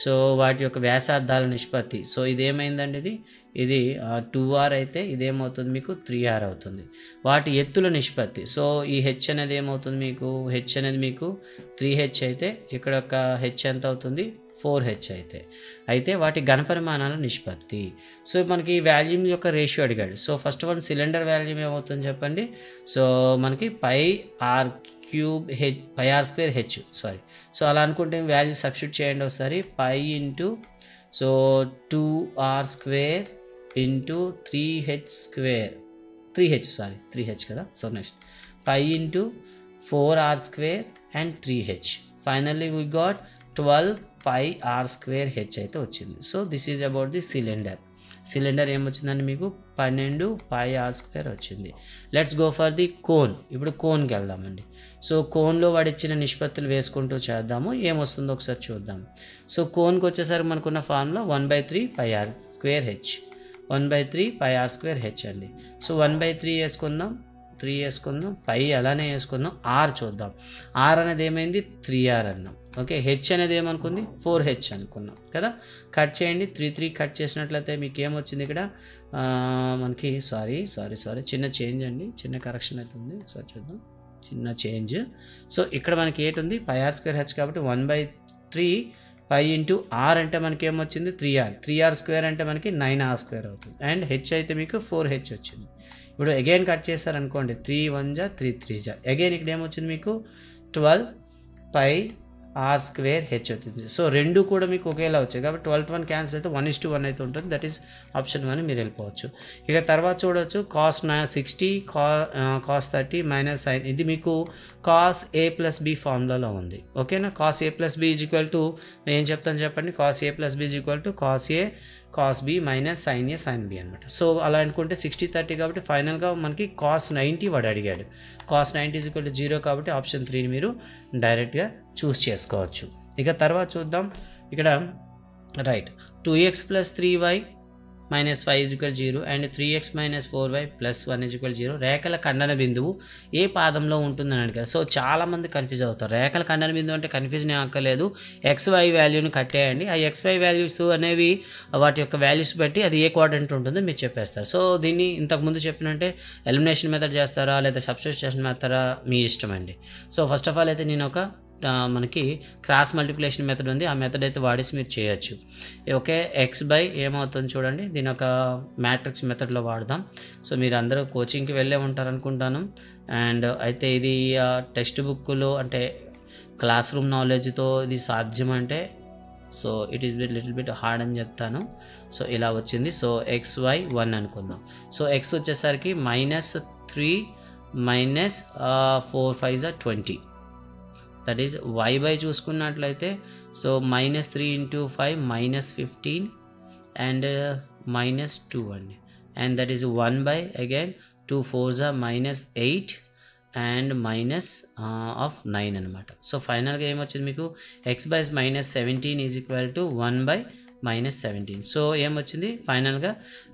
సో వాటి యొక్క వ్యాసార్థాల నిష్పత్తి. సో ఇదేమైందండి, ఇది 2r అయితే ఇదేమవుతుంది మీకు 3r అవుతుంది. వాటి ఎత్తుల నిష్పత్తి. సో ఈ హెచ్ అనేది ఏమవుతుంది మీకు, హెచ్ అనేది మీకు 3h అయితే ఇక్కడ ఒక హెచ్ ఎంత అవుతుంది 4h అయితే వాటి ఘనపరిమాణాల నిష్పత్తి. సో మనకి వాల్యూమ్ యొక్క రేషియో అడిగాడు. So first one cylinder volume ఏమవుతుంది చెప్పండి. సో మనకి πr²h సారీ. సో అలా అనుకుంటే వాల్యూ సబ్స్టిట్యూట్ చేయండి ఒకసారి. π into so 2r² into 3h కదా. So next π into 4r² and 3h. Finally we got 12 πr²h అయితే వచ్చింది. So this is about the cylinder ఏమొచ్చిందండి మీకు 12 πr² వచ్చింది. Let's go for the cone. ఇప్పుడు కోన్కి వెళ్దామండి. సో కోన్లో వాడు ఇచ్చిన నిష్పత్తులు వేసుకుంటూ చేద్దాము, ఏమొస్తుందో ఒకసారి చూద్దాం. సో కోన్కి వచ్చేసరికి మనకున్న ఫార్ములా 1/3 πr²h 1/3 πr²h అండి. సో 1/3 వేసుకుందాం, 3 వేసుకుందాం, పై అలానే వేసుకుందాం. ఆర్ చూద్దాం. ఆర్ అనేది ఏమైంది 3r అన్నాం, ఓకే. హెచ్ అనేది ఏమనుకుంది 4h అనుకున్నాం కదా. కట్ చేయండి, 3 కట్ చేసినట్లయితే మీకు ఏమొచ్చింది ఇక్కడ మనకి సారీ చిన్న చేంజ్ అండి, చిన్న కరెక్షన్ అయితే ఉంది. సో చూద్దాం, చిన్న చేంజ్. సో ఇక్కడ మనకి ఏటుంది πr²h కాబట్టి 1/3 π ఇంటూ r అంటే మనకి ఏమొచ్చింది 3r² అంటే మనకి 9r² అవుతుంది. అండ్ హెచ్ అయితే మీకు 4h వచ్చింది. ఇప్పుడు అగైన్ కట్ చేశారనుకోండి, 3 1 జా 3 3 జా, అగైన్ ఇక్కడ ఏమొచ్చింది మీకు 12 πr²h అవుతుంది. సో రెండు కూడా మీకు ఒకేలా వచ్చాయి కాబట్టి 12 1 క్యాన్సిల్ అయితే 1:1 అయితే ఉంటుంది. దట్ ఈస్ ఆప్షన్ 1 మీరు వెళ్ళిపోవచ్చు. ఇక తర్వాత చూడవచ్చు cos 60 cos 30 మైనస్ sin. ఇది మీకు cos a + b ఫార్ములాలో ఉంది, ఓకేనా. cos a + b నేను ఏం చెప్తాను చెప్పండి. cos a + b cos a cos b minus sin a sin b అనమాట. సో అలా అనుకుంటే 60 30 కాబట్టి ఫైనల్గా మనకి cos 90 వాడు అడిగాడు. cos 90 = 0 కాబట్టి ఆప్షన్ 3ని మీరు డైరెక్ట్గా చూస్ చేసుకోవచ్చు. ఇక తర్వాత చూద్దాం ఇక్కడ right 2x + 3y - 5 = 0 and 3x - 4y + 1 = 0. రేఖల ఖండన బిందువు ఏ పాదంలో ఉంటుందని అడిగారు. సో చాలామంది కన్ఫ్యూజ్ అవుతారు. రేఖల ఖండన బిందువు అంటే కన్ఫ్యూజన్ అక్కర్లేదు. XY వాల్యూని కట్టేయండి. ఆ XY వాల్యూస్ అనేవి వాటి యొక్క వాల్యూస్ బట్టి అది ఏ క్వాడ్రంట్ ఉంటుందో మీరు చెప్పేస్తారు. సో దీన్ని ఇంతకుముందు చెప్పినట్టే ఎలిమినేషన్ మెథడ్ చేస్తారా లేదా సబ్స్టిట్యూషన్ చేస్తారా మీ ఇష్టం అండి. సో ఫస్ట్ ఆఫ్ ఆల్ అయితే నేను ఒక మనకి క్రాస్ మల్టిప్లికేషన్ మెథడ్ ఉంది, ఆ మెథడ్ అయితే వాడేసి మీరు చేయొచ్చు, ఓకే. x/, ఏమవుతుంది చూడండి, దీని ఒక మ్యాట్రిక్స్ మెథడ్లో వాడదాం. సో మీరు అందరూ కోచింగ్కి వెళ్ళే ఉంటారు అనుకుంటాను. అండ్ అయితే ఇది టెక్స్ట్ బుక్లో అంటే క్లాస్ రూమ్ నాలెడ్జ్తో ఇది సాధ్యం అంటే so it is little bit hard అని చెప్తాను. సో ఇలా వచ్చింది. సో xy 1 అనుకుందాం. సో x వచ్చేసరికి -3 - 4 5 = 20. దట్ ఈజ్ y/, చూసుకున్నట్లయితే సో -3 × 5 -15 అండ్ -2 అండి. And that is 1/, again 2 4s are -8 and -9 అనమాట. సో ఫైనల్గా ఏమొచ్చింది మీకు x/, -17 = 1/, -17. సో ఏమొచ్చింది ఫైనల్గా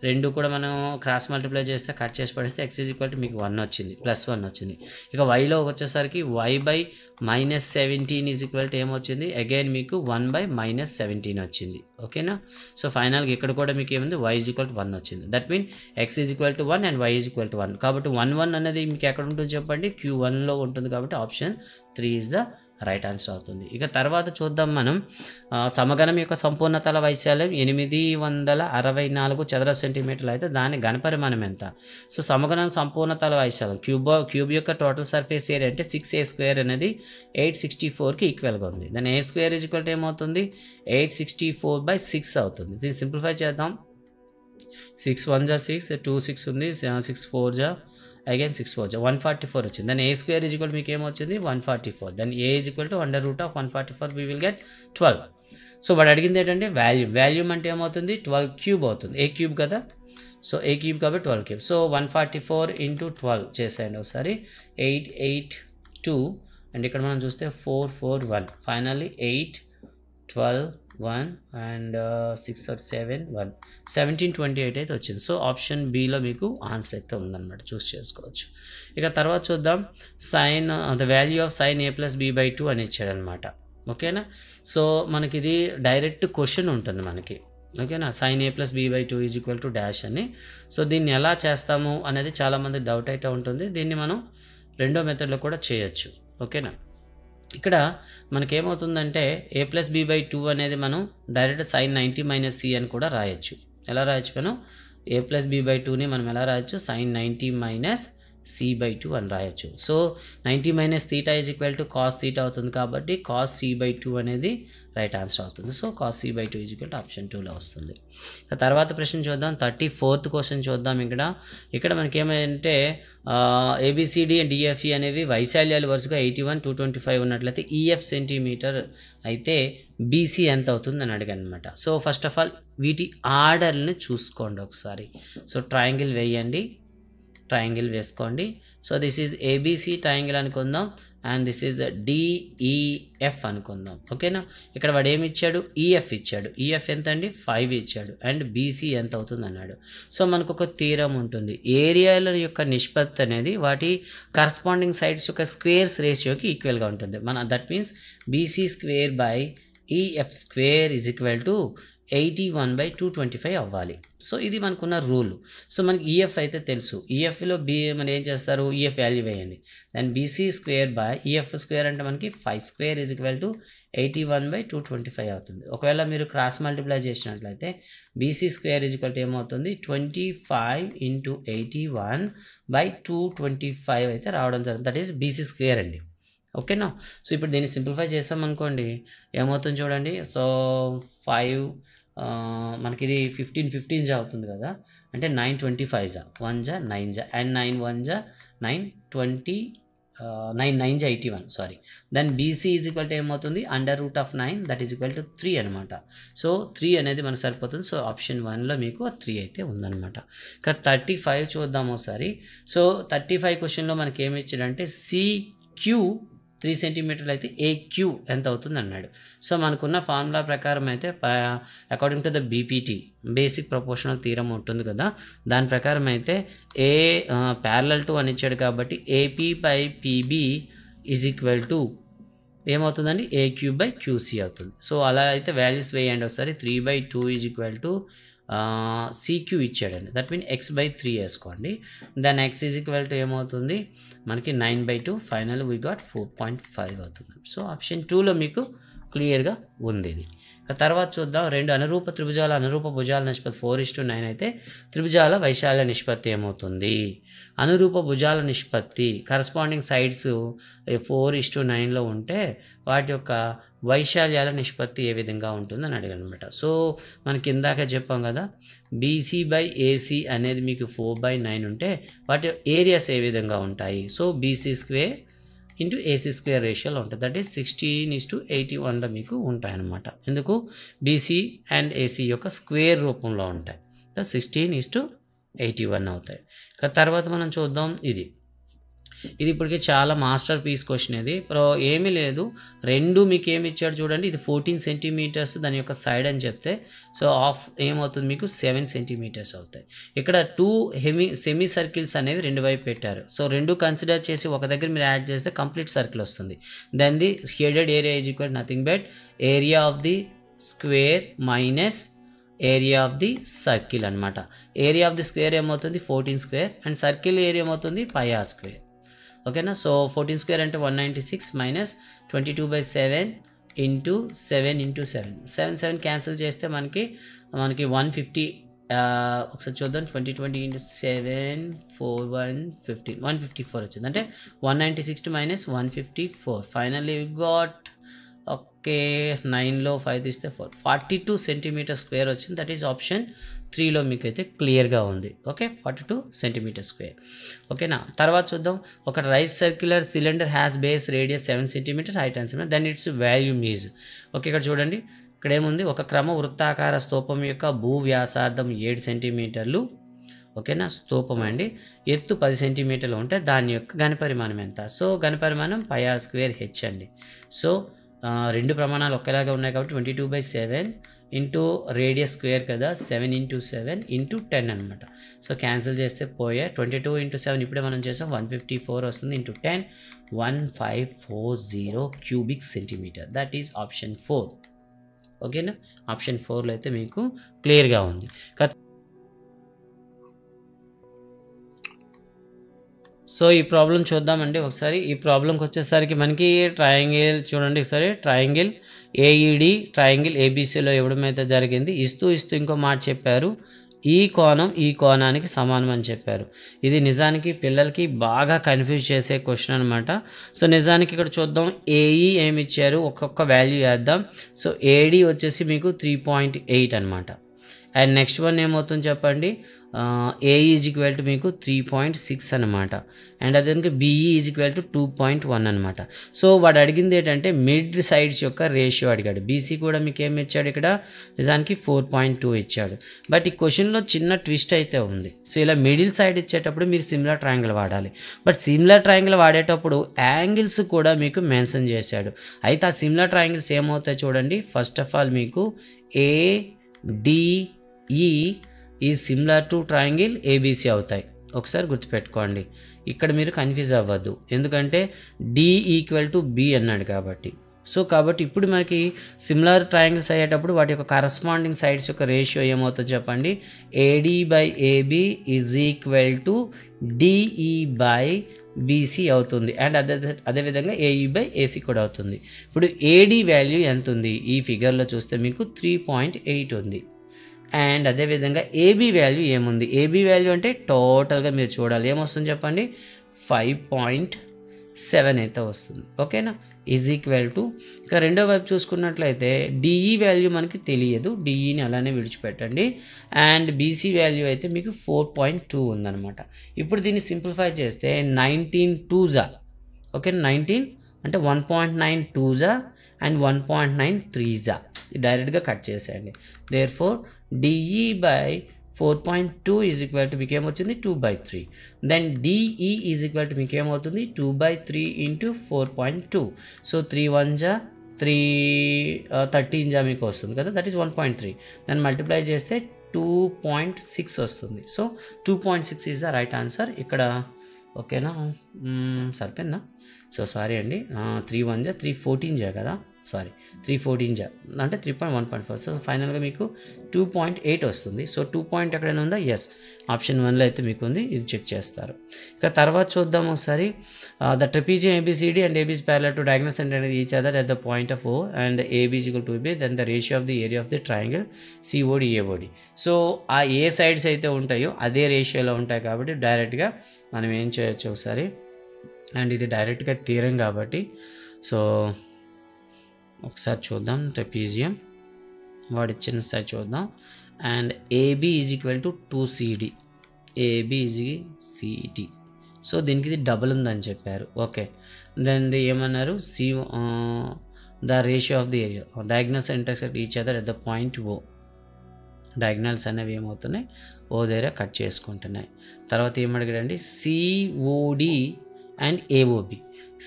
రెండు కూడా మనం క్రాస్ మల్టిప్లై చేస్తే కట్ చేసి పడిస్తే x = మీకు 1 వచ్చింది, +1 వచ్చింది. ఇక yలో వచ్చేసరికి y/, -17 ఏమొచ్చింది అగైన్ మీకు 1/, -17 వచ్చింది, ఓకేనా. సో ఫైనల్గా ఇక్కడ కూడా మీకు ఏముంది y = 1 వచ్చింది. That mean x = 1 and y = 1 కాబట్టి 1 1 అనేది మీకు ఎక్కడ ఉంటుంది చెప్పండి, Q1లో ఉంటుంది కాబట్టి option 3 is the right answer అవుతుంది. ఇక తర్వాత చూద్దాం మనం సమగణం యొక్క సంపూర్ణ తల వైశాల్యం 864 చదరపు సెంటీమీటర్లు అయితే దాని ఘనపరిమాణం ఎంత? సో సమగణం సంపూర్ణ తల వైశాల్యం క్యూబ్ యొక్క టోటల్ సర్ఫేస్ ఏరియా అంటే 6a² అనేది 864కి ఈక్వల్గా ఉంది. దాని a² ఏమవుతుంది 864/6 అవుతుంది. దీన్ని సింప్లిఫై చేద్దాం. 6 1 జా 6, 2 6 ఉంది, 6 4 జా అగైన్ 6 4 జా 144 వచ్చింది. దాని a² మీకు ఏమొచ్చింది 144. దాని a √144 we will get 12. So వాడు అడిగింది ఏంటంటే వాల్యూమ్ అంటే ఏమవుతుంది 12 క్యూబ్ అవుతుంది. a క్యూబ్ కదా, సో a క్యూబ్ కాబట్టి 12 క్యూబ్. సో 144 × 12 చేసేయండి ఒకసారి. 882 అండ్ ఇక్కడ మనం చూస్తే 441 ఫైనల్లీ 8 12 1 అండ్ 6 or 7 1 1728 అయితే వచ్చింది. సో ఆప్షన్ బిలో మీకు ఆన్సర్ అయితే ఉందన్నమాట, చూస్ చేసుకోవచ్చు. ఇక తర్వాత చూద్దాం. Sine the value of sine a+b/2 అని ఇచ్చాడనమాట. ఓకేనా, సో మనకి ఇది డైరెక్ట్ క్వశ్చన్ ఉంటుంది మనకి. ఓకేనా, సైన్ a+b/2 = డాష్ అని. సో దీన్ని ఎలా చేస్తాము అనేది చాలామంది డౌట్ అయితే ఉంటుంది. దీన్ని మనం రెండో మెథడ్లో కూడా చేయొచ్చు. ఓకేనా, ఇక్కడ మనకేమవుతుందంటే a+b/2 అనేది మనం డైరెక్ట్ sin 90 - c అని కూడా రాయొచ్చు. ఎలా రాయొచ్చు మనం a+b/2ని మనం ఎలా రాయొచ్చు sin 90 - c/2 అని రాయొచ్చు. సో 90 - θ = cos θ అవుతుంది కాబట్టి cos c/2 అనేది రైట్ ఆన్సర్ అవుతుంది. సో cos c/2 = ఆప్షన్ 2లో వస్తుంది. తర్వాత ప్రశ్న చూద్దాం. 34th క్వశ్చన్ చూద్దాం. ఇక్కడ మనకి ఏమంటే ABCD అండ్ DFE అనేవి వైశాల్యాలు వరుసగా 81 225 ఉన్నట్లయితే EF సెంటీమీటర్ అయితే BC ఎంత అవుతుంది అని అడిగాను అనమాట. సో ఫస్ట్ ఆఫ్ ఆల్ వీటి ఆర్డర్ని చూసుకోండి ఒకసారి. సో ట్రయాంగిల్ వేయండి, ట్రయాంగిల్ వేసుకోండి. So this is ABC triangle అనుకుందాం అండ్ దిస్ ఈజ్ DEF అనుకుందాం. ఓకేనా, ఇక్కడ వాడు ఏమి ఇచ్చాడు EF ఇచ్చాడు. EF ఎంత అండి 5 ఇచ్చాడు అండ్ BC ఎంత అవుతుంది అన్నాడు. సో మనకు ఒక థీరం ఉంటుంది, ఏరియాల యొక్క నిష్పత్తి అనేది వాటి కరస్పాండింగ్ సైడ్స్ యొక్క స్క్వేర్స్ రేషియోకి ఈక్వల్గా ఉంటుంది. దట్ మీన్స్ BC² / EF² = 81/225 అవ్వాలి. సో ఇది మనకున్న రూల్. సో మనకి EF అయితే తెలుసు. EFలో మనం ఏం చేస్తారు, EF వాల్యూ వేయండి. దాని BC² / EF² అంటే మనకి 5² = 81/225 అవుతుంది. ఒకవేళ మీరు క్రాస్ మల్టిప్లై చేసినట్లయితే BC² ఏమవుతుంది 25 × 81/225 అయితే రావడం జరుగుతుంది. దట్ ఈస్ BC² అండి. ఓకేనా, సో ఇప్పుడు దీన్ని సింప్లిఫై చేసామనుకోండి ఏమవుతుంది చూడండి. సో 5 మనకి ఇది 15 జా అవుతుంది కదా, అంటే 925 జా 1 జా 9 జా అండ్ 9 1 జా 9 20 9 9 జా 81 సారీ. దెన్ BC = ఏమవుతుంది √9 దట్ ఈజ్ = 3 అనమాట. సో 3 అనేది మనకు సరిపోతుంది. సో ఆప్షన్ 1లో మీకు 3 అయితే ఉందన్నమాట. ఇక 35 చూద్దాం ఒకసారి. సో 35 క్వశ్చన్లో మనకి ఏమి ఇచ్చాడంటే CQ 3 సెంటీమీటర్లు అయితే AQ ఎంత అవుతుంది అన్నాడు. సో మనకున్న ఫార్ములా ప్రకారం అయితే according to the BPT basic proportional theorem ఉంటుంది కదా, దాని ప్రకారం అయితే ప్యారలల్ టు అని ఇచ్చాడు కాబట్టి AP/PB = ఏమవుతుందండి AQ/QC అవుతుంది. సో అలా అయితే వాల్యూస్ వేయండి ఒకసారి. 3/2 CQ ఇచ్చాడండి, దట్ మీన్ x/3 వేసుకోండి. దాని x ఏమవుతుంది మనకి 9/2 ఫైనల్ వీ గాట్ 4.5 అవుతుంది. సో ఆప్షన్ 2లో మీకు క్లియర్గా ఉంది ఇది. తర్వాత చూద్దాం. రెండు అనురూప త్రిభుజాల అనురూప భుజాల నిష్పత్తి 4:9 అయితే త్రిభుజాల వైశాల్య నిష్పత్తి ఏమవుతుంది? అనురూప భుజాల నిష్పత్తి కరస్పాండింగ్ సైడ్స్ 4:9లో ఉంటే వాటి యొక్క వైశాల్యాల నిష్పత్తి ఏ విధంగా ఉంటుందని అడిగాను అనమాట. సో మనకి ఇందాక చెప్పాం కదా, BC/AC అనేది మీకు 4/9 ఉంటే వాటి ఏరియాస్ ఏ విధంగా ఉంటాయి? సో BC² × AC² రేషియోలో ఉంటుంది. దట్ ఈస్ 16:81లో మీకు ఉంటాయన్నమాట. ఎందుకు BC అండ్ AC యొక్క స్క్వేర్ రూపంలో ఉంటాయి. 16:81 అవుతాయి. తర్వాత మనం చూద్దాం. ఇది ఇప్పటికే చాలా మాస్టర్ పీస్ క్వశ్చన్. ఇది ఏమీ లేదు, రెండు మీకు ఏమి ఇచ్చాడు చూడండి. ఇది 14 సెంటీమీటర్స్ దాని యొక్క సైడ్ అని చెప్తే సో ఆఫ్ ఏమవుతుంది మీకు 7 సెంటీమీటర్స్ అవుతాయి. ఇక్కడ 2 సెమీ సర్కిల్స్ అనేవి రెండు వైపు పెట్టారు. సో రెండు కన్సిడర్ చేసి ఒక దగ్గర మీరు యాడ్ చేస్తే కంప్లీట్ సర్కిల్ వస్తుంది. Then the shaded area is equal nothing but area of the square minus area of the circle అనమాట. ఏరియా ఆఫ్ ది స్క్వేర్ ఏమవుతుంది 14² అండ్ సర్కిల్ ఏరియా ఏమవుతుంది πr². ఓకేనా. సో 14 స్క్వేర్ అంటే 196 మైనస్ 22/7 ఇంటూ 7 ఇంటూ 7 7 క్యాన్సిల్ చేస్తే మనకి 150. ఒకసారి చూద్దాం. 20 into 7 4 1 15 154 వచ్చింది. అంటే 196 మైనస్ 154 ఫైనల్లీ గాట్ ఓకే 9లో 5 తీస్తే 42 సెంటీమీటర్ స్క్వేర్ వచ్చింది. దట్ ఈస్ ఆప్షన్ 3లో మీకు అయితే క్లియర్గా ఉంది. Okay 42 centimetre square. ఓకేనా. తర్వాత చూద్దాం. ఒక right circular cylinder has base radius 7 centimetres, height 10 centimetre, then its volume is. Okay ఇక్కడ చూడండి. ఇక్కడ ఏముంది, ఒక క్రమ వృత్తాకార స్తూపం యొక్క భూ వ్యాసార్థం 7 సెంటీమీటర్లు. ఓకేనా. స్తూపం అండి. ఎత్తు 10 సెంటీమీటర్లు ఉంటే దాని యొక్క ఘనపరిమాణం ఎంత? సో ఘనపరిమాణం πr²h అండి. సో రెండు ప్రమాణాలు ఒకేలాగా ఉన్నాయి కాబట్టి 22/7 ఇంటూ రేడియస్ స్క్వేర్ కదా, 7 ఇంటూ 7 ఇంటూ 10 అనమాట. సో క్యాన్సిల్ చేస్తే పోయే 22 ఇంటూ 7 ఇప్పుడే మనం చేసాం 154 వస్తుంది. Into 10 1540 cubic centimetre. That is option 4. ఓకేనా. ఆప్షన్ 4లో అయితే మీకు క్లియర్గా ఉంది. సో ఈ ప్రాబ్లం చూద్దామండి ఒకసారి. ఈ ప్రాబ్లంకి వచ్చేసరికి మనకి ట్రయాంగిల్ చూడండి ఒకసారి. ట్రయాంగిల్ ఏఈడి ట్రయాంగిల్ ఏబీసీలో ఇవ్వడం అయితే జరిగింది. ఇస్తూ ఇంకో మాట చెప్పారు, ఈ కోణం ఈ కోణానికి సమానం అని చెప్పారు. ఇది నిజానికి పిల్లలకి బాగా కన్ఫ్యూజ్ చేసే క్వశ్చన్ అనమాట. సో నిజానికి ఇక్కడ చూద్దాం. ఏఈ ఏమి ఇచ్చారు, ఒక్కొక్క వాల్యూ వేద్దాం. సో ఏడి వచ్చేసి మీకు 3.8 అనమాట. అండ్ నెక్స్ట్ వన్ ఏమవుతుంది చెప్పండి, ఏఈ ఈజ్ ఈక్వల్ టు మీకు 3.6 అనమాట. అండ్ అదే బీఈ ఈజ్ ఈక్వల్ టు 2.1 అనమాట. సో వాడు అడిగింది ఏంటంటే మిడ్ సైడ్స్ యొక్క రేషియో అడిగాడు. బీసీ కూడా మీకు ఏమి ఇచ్చాడు, ఇక్కడ నిజానికి 4.2 ఇచ్చాడు. బట్ ఈ క్వశ్చన్లో చిన్న ట్విస్ట్ అయితే ఉంది. సో ఇలా మిడిల్ సైడ్ ఇచ్చేటప్పుడు మీరు సిమిలర్ ట్రయాంగిల్ వాడాలి. బట్ సిమిలర్ ట్రయాంగిల్ వాడేటప్పుడు యాంగిల్స్ కూడా మీకు మెన్షన్ చేశాడు. అయితే ఆ సిమిలర్ ట్రయాంగిల్స్ ఏమవుతాయి చూడండి. ఫస్ట్ ఆఫ్ ఆల్ మీకు ADE is similar to triangle ABC అవుతాయి. ఒకసారి గుర్తుపెట్టుకోండి. ఇక్కడ మీరు కన్ఫ్యూజ్ అవ్వద్దు, ఎందుకంటే D = B అన్నాడు కాబట్టి. సో కాబట్టి ఇప్పుడు మనకి సిమిలర్ ట్రయాంగిల్స్ అయ్యేటప్పుడు వాటి యొక్క కరస్పాండింగ్ సైడ్స్ యొక్క రేషియో ఏమవుతుందో చెప్పండి. AD/AB is equal to DE/BC అవుతుంది. అండ్ అదేవిధంగా AE/AC కూడా అవుతుంది. ఇప్పుడు AD వాల్యూ ఎంత ఉంది, ఈ ఫిగర్లో చూస్తే మీకు 3.8 ఉంది. అండ్ అదేవిధంగా AB వాల్యూ ఏముంది, AB వాల్యూ అంటే టోటల్గా మీరు చూడాలి ఏమొస్తుంది చెప్పండి, 5.7 అయితే వస్తుంది. ఓకేనా. ఈజ్ ఈక్వల్ టు ఇక రెండో వైపు చూసుకున్నట్లయితే DE వాల్యూ మనకి తెలియదు, DEని అలానే విడిచిపెట్టండి. అండ్ BC వాల్యూ అయితే మీకు 4.2 ఉందన్నమాట. ఇప్పుడు దీన్ని సింప్లిఫై చేస్తే 19 2s. ఓకే 19 అంటే 1.9 2s అండ్ 1.9 3s. డైరెక్ట్గా కట్ చేసేయండి. Therefore DE/4.2 is equal to మీకు ఏమొచ్చింది 2/3. Then DE is equal to మీకు ఏమవుతుంది 2/3 ఇంటూ 4.2. సో 3 1s 3 13s మీకు వస్తుంది కదా, దట్ ఈస్ 1.3. దాన్ని మల్టిప్లై చేస్తే 2.6 వస్తుంది. So 2.6 is the right answer ఇక్కడ. ఓకేనా, సరిపోయిందా? సో సారీ అండి, 3 1s 3 14s కదా, సారీ 3 14s అంటే 3.1.4. సో ఫైనల్గా మీకు 2.8 వస్తుంది. సో 2 పాయింట్ ఎక్కడైనా ఉందా? ఎస్, ఆప్షన్ 1లో అయితే మీకు ఉంది, ఇది చెక్ చేస్తారు. ఇక తర్వాత చూద్దాం ఒకసారి. The trapezium ABCD and AB is parallel to diagonal center each other at the point of O and AB is equal to AB, then the ratio of the area of the triangle COD AOD. So ఆ ఏ sides అయితే ఉంటాయో అదే రేషియోలో ఉంటాయి కాబట్టి డైరెక్ట్గా మనం ఏం చేయొచ్చు ఒకసారి. అండ్ ఇది డైరెక్ట్గా తీరం కాబట్టి సో ఒకసారి చూద్దాం. ట్రెపీజియం వాడి ఇచ్చిన సైడ్ చూద్దాం. And AB is equal to 2CD, AB is CD. So దీనికి ఇది డబుల్ ఉందని చెప్పారు. ఓకే, దెన్ ఏమన్నారు, the ratio of the area diagonals intersect each other at the point O. Diagonals అనేవి ఏమవుతున్నాయి, O దగ్గర కట్ చేసుకుంటున్నాయి. తర్వాత ఏమడిగాడండి, COD and AOB.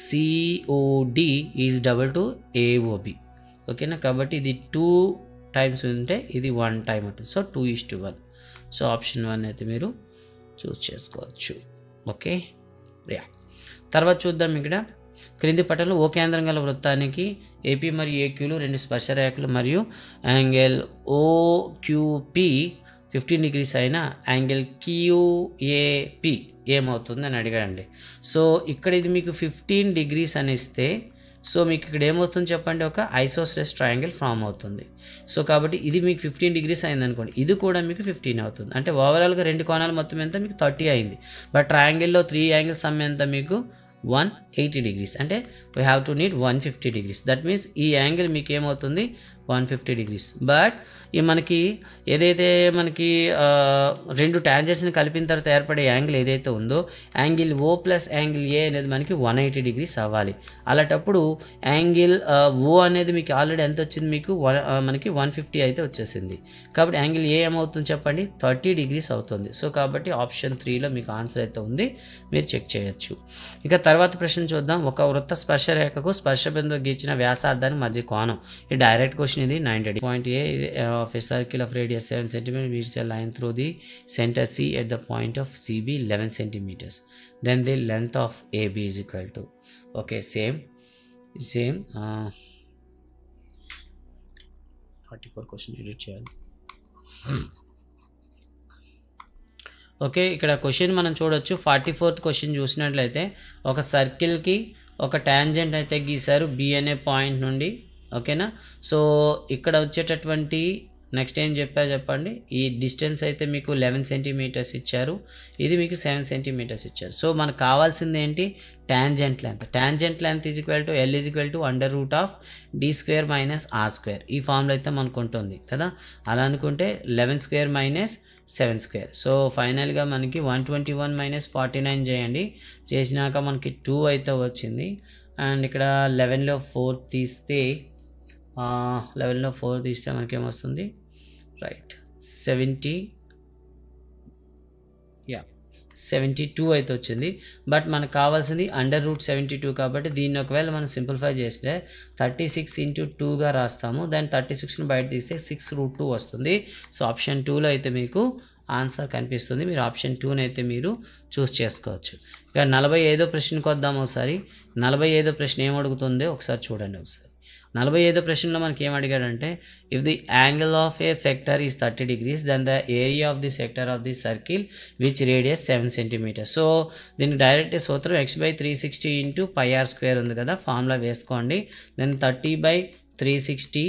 COD is double to AOB. ఓకేనా, కాబట్టి ఇది 2 టైమ్స్ ఉంటే ఇది 1 టైం ఉంటుంది. సో 2:1. సో ఆప్షన్ 1 అయితే మీరు చూస్ చేసుకోవచ్చు. Okay yeah. తర్వాత చూద్దాం. ఇక్కడ క్రింది పటంలో ఓ కేంద్రం గల వృత్తానికి AP మరియు AQలు 2 స్పర్శ రేఖలు మరియు యాంగిల్ OQP 15 degrees అయినా యాంగిల్ క్యూఏపి ఏమవుతుంది అని అడిగాడండి. సో ఇక్కడ ఇది మీకు 15 degrees అని ఇస్తే సో మీకు ఇక్కడ ఏమవుతుంది చెప్పండి, ఒక ఐసోసెలస్ ట్రయాంగిల్ ఫామ్ అవుతుంది. సో కాబట్టి ఇది మీకు 15 degrees అయిందనుకోండి, ఇది కూడా మీకు 15 అవుతుంది. అంటే ఓవరాల్గా రెండు కోణాలు మొత్తం ఎంత మీకు 30 అయింది. బట్ ట్రయాంగిల్లో 3 యాంగిల్స్ సమ్ ఎంత మీకు 180 degrees. అంటే we have to need 150 degrees. That means ఈ యాంగిల్ మీకు ఏమవుతుంది 150 degrees. బట్ ఈ మనకి ఏదైతే మనకి రెండు ట్యాంజెంట్స్ని కలిపిన తర్వాత ఏర్పడే యాంగిల్ ఏదైతే ఉందో angle O plus angle A అనేది మనకి 180 degrees అవ్వాలి. అలాంటప్పుడు యాంగిల్ ఓ అనేది మీకు ఆల్రెడీ ఎంత వచ్చింది మీకు మనకి 150 అయితే వచ్చేసింది. కాబట్టి యాంగిల్ ఏ ఏమవుతుంది చెప్పండి 30 degrees అవుతుంది. సో కాబట్టి ఆప్షన్ 3లో మీకు ఆన్సర్ అయితే ఉంది, మీరు చెక్ చేయొచ్చు. ఇక తర్వాత ప్రశ్న చూద్దాం. ఒక వృత్త స్పర్శ రేఖకు స్పర్శ బిందువు గీచిన వ్యాసార్థానికి మధ్య కోణం. ఈ డైరెక్ట్ క్వశ్చన్ ఇది 90 point A of a circle of radius 7 cm meets a line through the center C at the point of CB 11 centimeters. Then the length of AB is equal to, okay, same 44 question edit చేయాలి. Okay, ఇక్కడ question మనం చూడొచ్చు. 44th question చూసినట్లయితే ఒక సర్కిల్కి ఒక tangent అయితే గీశారు B అనే point నుండి. ఓకేనా, సో ఇక్కడ వచ్చేటటువంటి నెక్స్ట్ ఏం చెప్పారు చెప్పండి, ఈ డిస్టెన్స్ అయితే మీకు 11 centimeters ఇచ్చారు, ఇది మీకు 7 centimeters ఇచ్చారు. సో మనకు కావాల్సింది ఏంటి, tangent length. Tangent length is equal to L is equal to √d² - r². ఈ ఫార్ములా అయితే మనకు ఉంటుంది కదా. అలా అనుకుంటే 11² - 7². సో ఫైనల్గా మనకి 121 - 49 చేయండి. చేసినాక మనకి 2 అయితే వచ్చింది. అండ్ ఇక్కడ 11లో 4 తీస్తే 11లో 4 తీస్తే మనకి ఏమొస్తుంది, రైట్ 72 అయితే వచ్చింది. బట్ మనకు కావాల్సింది √72 కాబట్టి దీన్ని ఒకవేళ మనం సింప్లిఫై చేస్తే 36 × 2గా రాస్తాము. దాన్ని 36ని బయట తీస్తే 6√2 వస్తుంది. సో ఆప్షన్ 2లో అయితే మీకు ఆన్సర్ కనిపిస్తుంది. మీరు ఆప్షన్ 2ని అయితే మీరు చూస్ చేసుకోవచ్చు. ఇక 45వ ప్రశ్నకు వద్దాము ఒకసారి. 45వ ప్రశ్న ఏం అడుగుతుందో ఒకసారి చూడండి. ఒకసారి 45వ ప్రశ్నలో మనకి ఏం అడిగాడంటే, if the angle of a sector is 30 degrees then the area of the sector of the circle which radius 7 centimeters. So దీనికి డైరెక్ట్ సూత్రం x/360 × πr² ఉంది కదా, ఫార్ములా వేసుకోండి. దెన్ 30/360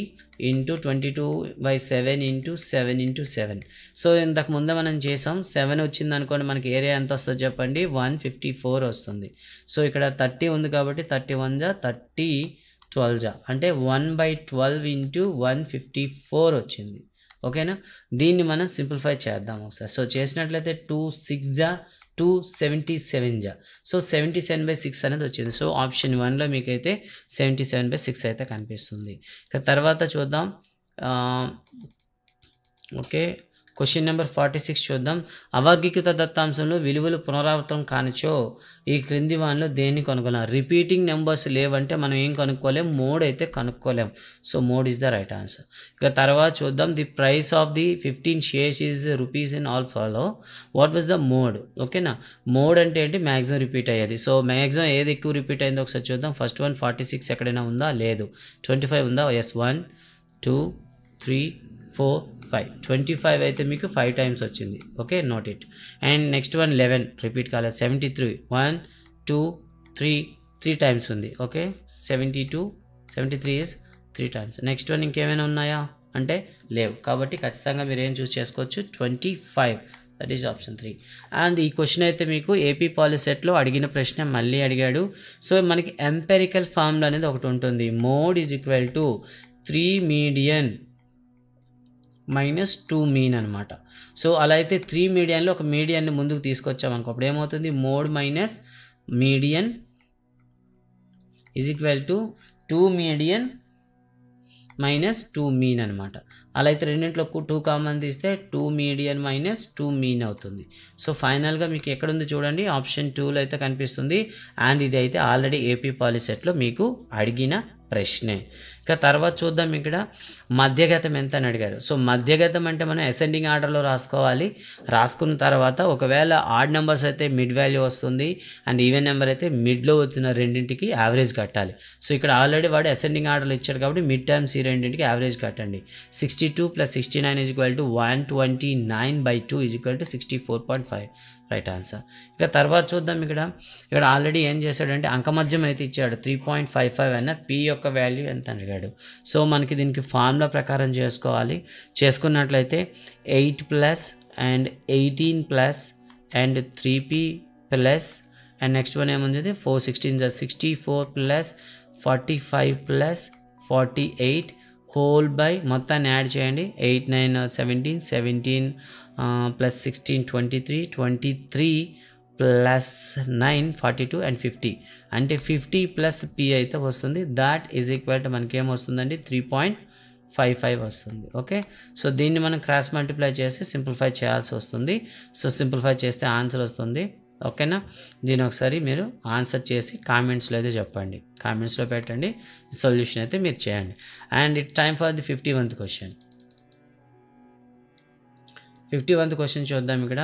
× 22/7 × 7 × 7. సో ఇంతకు ముందే మనం చేసాం. 7 వచ్చింది అనుకోండి, మనకి ఏరియా ఎంత వస్తుందో చెప్పండి, 154 వస్తుంది. సో ఇక్కడ 30 ఉంది కాబట్టి 31 × 30 12 అంటే 1/12 × 154 వచ్చింది. ఓకేనా, దీన్ని మనం సింప్లిఫై చేద్దాం ఒకసారి. సో చేసినట్లయితే 2 6 277. సో 77/6 అనేది వచ్చింది. సో ఆప్షన్ 1లో మీకైతే 77/6 అయితే కనిపిస్తుంది. ఇక తర్వాత చూద్దాం. ఓకే, క్వశ్చన్ నెంబర్ 46 చూద్దాం. అవర్గీకృత దత్తాంశంలో విలువలు పునరావృతం కానిచో ఈ క్రింది వానిలో దేన్ని కనుగొనాలి. రిపీటింగ్ నెంబర్స్ లేవంటే మనం ఏం కనుక్కోలేం, మోడ్ అయితే కనుక్కోలేం. So mode is the right answer. ఇక తర్వాత చూద్దాం. The price of the 15 shares is rupees in all follow. What was the mode? ఓకేనా, మోడ్ అంటే ఏంటి, మ్యాక్సిమం రిపీట్ అయ్యేది. సో మ్యాక్సిమం ఏది ఎక్కువ రిపీట్ అయిందో ఒకసారి చూద్దాం. ఫస్ట్ వన్ 46 ఎక్కడైనా ఉందా, లేదు. 25 ఉందా, ఎస్. 1 2 3 4 5 25 అయితే మీకు 5 times వచ్చింది. Okay, note it. And next one 11 repeat కాలేదు. 73 1 2 3 times ఉంది. Okay, 73 is 3 times. Next one ఇంకేమైనా ఉన్నాయా అంటే లేవు. కాబట్టి ఖచ్చితంగా మీరు ఏం చూస్ చేసుకోవచ్చు, 25. That is option 3. అండ్ ఈ క్వశ్చన్ అయితే మీకు ఏపీ పాలిసెట్లో అడిగిన ప్రశ్న మళ్ళీ అడిగాడు. సో మనకి ఎంపెరికల్ ఫార్ములా అనేది ఒకటి ఉంటుంది. Mode is equal to 3 median - 2 mean అనమాట. సో అలా అయితే 3 medianలో ఒక మీడియన్ని ముందుకు తీసుకొచ్చామనుకో, అప్పుడు ఏమవుతుంది, mode minus median is equal to 2 median - 2 mean అనమాట. అలా అయితే రెండింటిలో 2 కామన్ తీస్తే 2 median - 2 mean అవుతుంది. సో ఫైనల్గా మీకు ఎక్కడుంది చూడండి, ఆప్షన్ 2లో అయితే కనిపిస్తుంది. అండ్ ఇది అయితే ఆల్రెడీ ఏపీ పాలిసెట్లో మీకు అడిగిన ప్రశ్నే. ఇక తర్వాత చూద్దాం ఇక్కడ మధ్యగతం ఎంత అని అడిగారు. సో మధ్యగతం అంటే మనం అసెండింగ్ ఆర్డర్లో రాసుకోవాలి. రాసుకున్న తర్వాత ఒకవేళ ఆడ్ నెంబర్స్ అయితే మిడ్ వాల్యూ వస్తుంది అండ్ ఈవెన్ నెంబర్ అయితే మిడ్లో వచ్చిన రెండింటికి యావరేజ్ కట్టాలి. సో ఇక్కడ ఆల్రెడీ వాడు అసెండింగ్ ఆర్డర్లో ఇచ్చాడు కాబట్టి మిడ్ టర్మ్స్ ఈ రెండింటికి యావరేజ్ కట్టండి. 62 + 69 = 129/2 = 64.5 రైట్ ఆన్సర్. ఇక తర్వాత చూద్దాం ఇక్కడ ఆల్రెడీ ఏం చేశాడంటే అంకమధ్యం అయితే ఇచ్చాడు 3.55 అన్న పి యొక్క వాల్యూ ఎంత అడిగాడు. సో మనకి దీనికి ఫార్ములా ప్రకారం చేసుకున్నట్లయితే 8+ and 18+ and 3p+ and next one ఏముంది 4 16 64 + 45 + 48 హోల్ బై మొత్తాన్ని యాడ్ చేయండి. 8 9 17 17 + 16 23 23 + 9 42 అండ్ 50 అంటే 50 + p అయితే వస్తుంది. దాట్ ఈజ్ ఈక్వల్ టు మనకి ఏమొస్తుందండి 3.55 వస్తుంది. ఓకే, సో దీన్ని మనం క్రాస్ మల్టిప్లై చేసి సింప్లిఫై చేయాల్సి వస్తుంది. సో సింప్లిఫై చేస్తే ఆన్సర్ వస్తుంది. ఓకేనా, దీని ఒకసారి మీరు ఆన్సర్ చేసి కామెంట్స్లో అయితే చెప్పండి, కామెంట్స్లో పెట్టండి, సొల్యూషన్ అయితే మీరు చేయండి. And it time for the 51th question. 51th question చూద్దాం. ఇక్కడ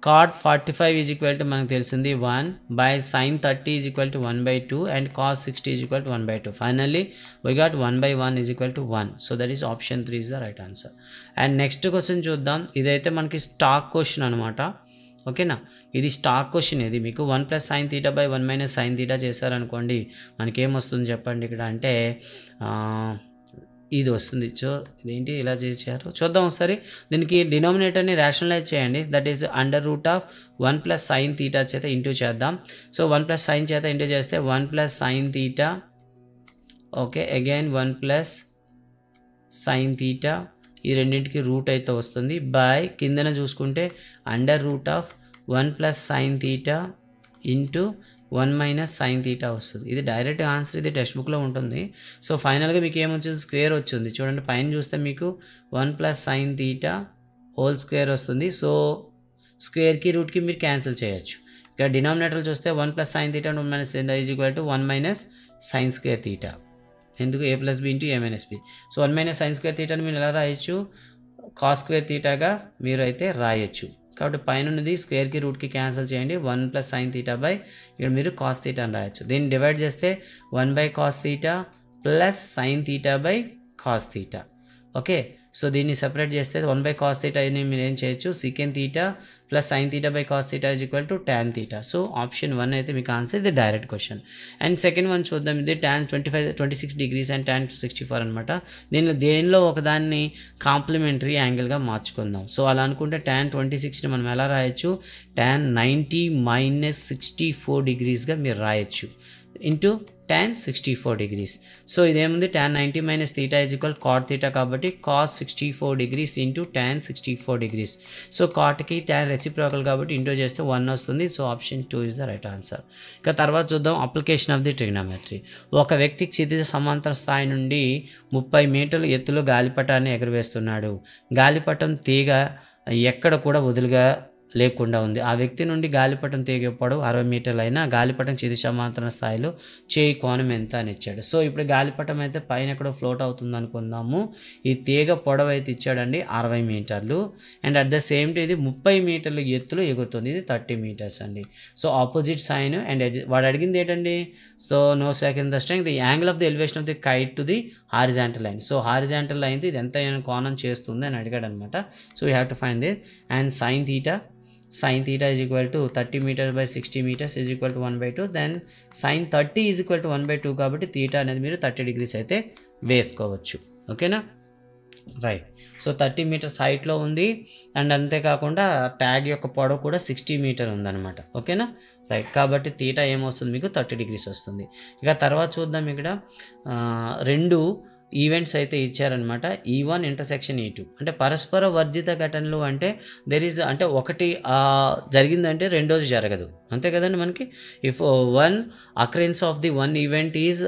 cot 45 = మనకు తెలిసింది 1/sin 30 = 1/2 and cos 60 = 1/2. Finally we got 1/1 = 1. So that is option 3 is the right answer. And next question చూద్దాం. ఇదైతే మనకి స్టాక్ క్వశ్చన్ అనమాట. ఓకేనా, ఇది స్టాక్ క్వశ్చన్. ఇది మీకు 1 + sin θ / 1 - sin θ చేశారనుకోండి మనకేమొస్తుంది చెప్పండి ఇక్కడ అంటే ఇది వస్తుంది. సో ఇదేంటి ఇలా చేశారు చూద్దాం ఒకసారి. దీనికి డినామినేటర్ని రేషనలైజ్ చేయండి. దట్ ఈజ్ √1 + sin θ చేత ఇంటూ చేద్దాం. సో 1 + sin చేత ఇంటూ చేస్తే 1 + sin θ. Okay, again 1 + sin θ. ఈ రెండింటికి రూట్ అయితే వస్తుంది. బై కిందన చూసుకుంటే √1 + sin θ ఇంటూ 1 - sin θ వస్తుంది. ఇది డైరెక్ట్ ఆన్సర్, ఇది టెక్స్ట్ బుక్లో ఉంటుంది. సో ఫైనల్గా మీకు ఏమొచ్చింది స్క్వేర్ వచ్చింది. చూడండి పైన చూస్తే మీకు 1 + sin θ హోల్ స్క్వేర్ వస్తుంది. సో స్క్వేర్కి రూట్కి మీరు క్యాన్సిల్ చేయొచ్చు. ఇక్కడ డినామినేటర్లు చూస్తే 1 + sin θ and 1 - sin θ = 1 - sin² θ. ఎందుకు a + b × a - b. So 1 - sin² θని మీరు ఎలా రాయొచ్చు cos² θగా మీరు అయితే రాయొచ్చు. కాబట్టి పైన ఉన్నది స్క్వేర్కి రూట్కి క్యాన్సిల్ చేయండి. 1 + sin θ ఇక్కడ మీరు cos θ అని రాయొచ్చు. దీన్ని డివైడ్ చేస్తే 1/cos θ + sin θ cos θ. Okay, so దీన్ని సెపరేట్ చేస్తే 1/cos θ అని మీరు ఏం చేయొచ్చు secant θ + sin θ cos θ = tan θ. So option 1 అయితే మీకు ఆన్సర్. ఇది direct question. And second one చూద్దాం. ఇది tan 26 degrees అండ్ tan 64 అనమాట. దేనిలో ఒకదాన్ని కాంప్లిమెంటరీ యాంగిల్గా మార్చుకుందాం. సో అలా అనుకుంటే tan 26ని మనం ఎలా రాయొచ్చు tan 90 - 64 degreesగా మీరు రాయొచ్చు ఇంటూ tan 64 degrees. సో ఇదేముంది tan 90 - θ = cot θ కాబట్టి cos 64 degrees into tan 64 degrees. So కాట్కి tan రెసిప్రోకల్ కాబట్టి ఇంటూ చేస్తే 1 వస్తుంది. So option 2 is the right answer. ఇక తర్వాత చూద్దాం అప్లికేషన్ ఆఫ్ ది ట్రిగ్నోమెట్రీ. ఒక వ్యక్తి క్షితిజ సమాంతర స్థాయి నుండి 30 మీటర్ల ఎత్తులో గాలిపటాన్ని ఎగరవేస్తున్నాడు. గాలిపటం తీగ ఎక్కడ కూడా వదులుగా లేకుండా ఉంది. ఆ వ్యక్తి నుండి గాలిపటం తీగ పొడవు 60 మీటర్లు అయినా గాలిపటం క్షితిజ సమాంతర స్థాయిలో చేయి కోణం ఎంత అని ఇచ్చాడు. సో ఇప్పుడు గాలిపటం అయితే పైన ఎక్కడో ఫ్లోట్ అవుతుంది అనుకుందాము. ఈ తీగ పొడవు అయితే ఇచ్చాడండి 60 మీటర్లు and at the same time ఇది 30 మీటర్ల ఎత్తులో ఎగురుతుంది. ఇది 30 మీటర్స్ అండి. సో ఆపోజిట్ సైన్ అండ్ వాడు అడిగింది ఏంటండి. So no second the strength the angle of the elevation of the kite to the horizontal line. So horizontal line ఇది ఎంత కోణం చేస్తుంది అని అడిగాడు అనమాట. So we have to find this and sin θ is = 30 meters by 60 meters is equal to 1/2. దెన్ sin 30 is equal to 1/2 కాబట్టి θ అనేది మీరు 30 degrees అయితే వేసుకోవచ్చు. ఓకేనా, రైట్. సో 30 meters హైట్లో ఉంది అండ్ అంతేకాకుండా ట్యాగ్ యొక్క పొడవు కూడా 60 మీటర్ ఉందన్నమాట. ఓకేనా, రైట్. కాబట్టి θ ఏమొస్తుంది మీకు 30 degrees వస్తుంది. ఇక తర్వాత చూద్దాం. ఇక్కడ 2 ఈవెంట్స్ అయితే ఇచ్చారనమాట. E1 ఇంటర్సెక్షన్ E2 అంటే పరస్పర వర్జిత ఘటనలు అంటే అంటే ఒకటి జరిగిందంటే రెండోది జరగదు, అంతే కదండి మనకి. If one occurrence of the one event is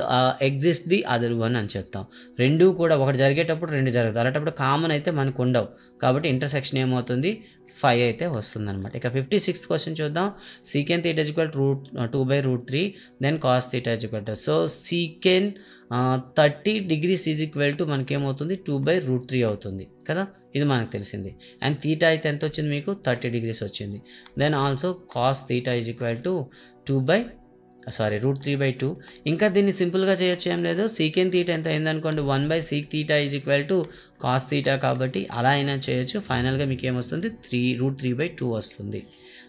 exist the other one అని చెప్తాం. రెండు కూడా ఒకటి జరిగేటప్పుడు రెండు జరగదు, అలాంటప్పుడు కామన్ అయితే మనకు ఉండవు. కాబట్టి ఇంటర్సెక్షన్ ఏమవుతుంది 5 అయితే వస్తుందన్నమాట. ఇక 56th క్వశ్చన్ చూద్దాం. Secant theta is equal to 2/√3 then cos theta is equal to, so secant 30 degrees is equal to మనకేమవుతుంది 2/√3 అవుతుంది కదా, ఇది మనకు తెలిసింది. అండ్ థీటా అయితే ఎంత వచ్చింది మీకు 30 degrees వచ్చింది. దెన్ also cos theta is equal to √3/2. ఇంకా దీన్ని సింపుల్గా చేయొచ్చు, ఏం లేదు. సీకెన్ థీటా ఎంత అయిందనుకోండి 1/sec theta is equal to cos theta, కాబట్టి అలా అయినా చేయొచ్చు. ఫైనల్గా మీకు ఏమొస్తుంది √3/2 వస్తుంది.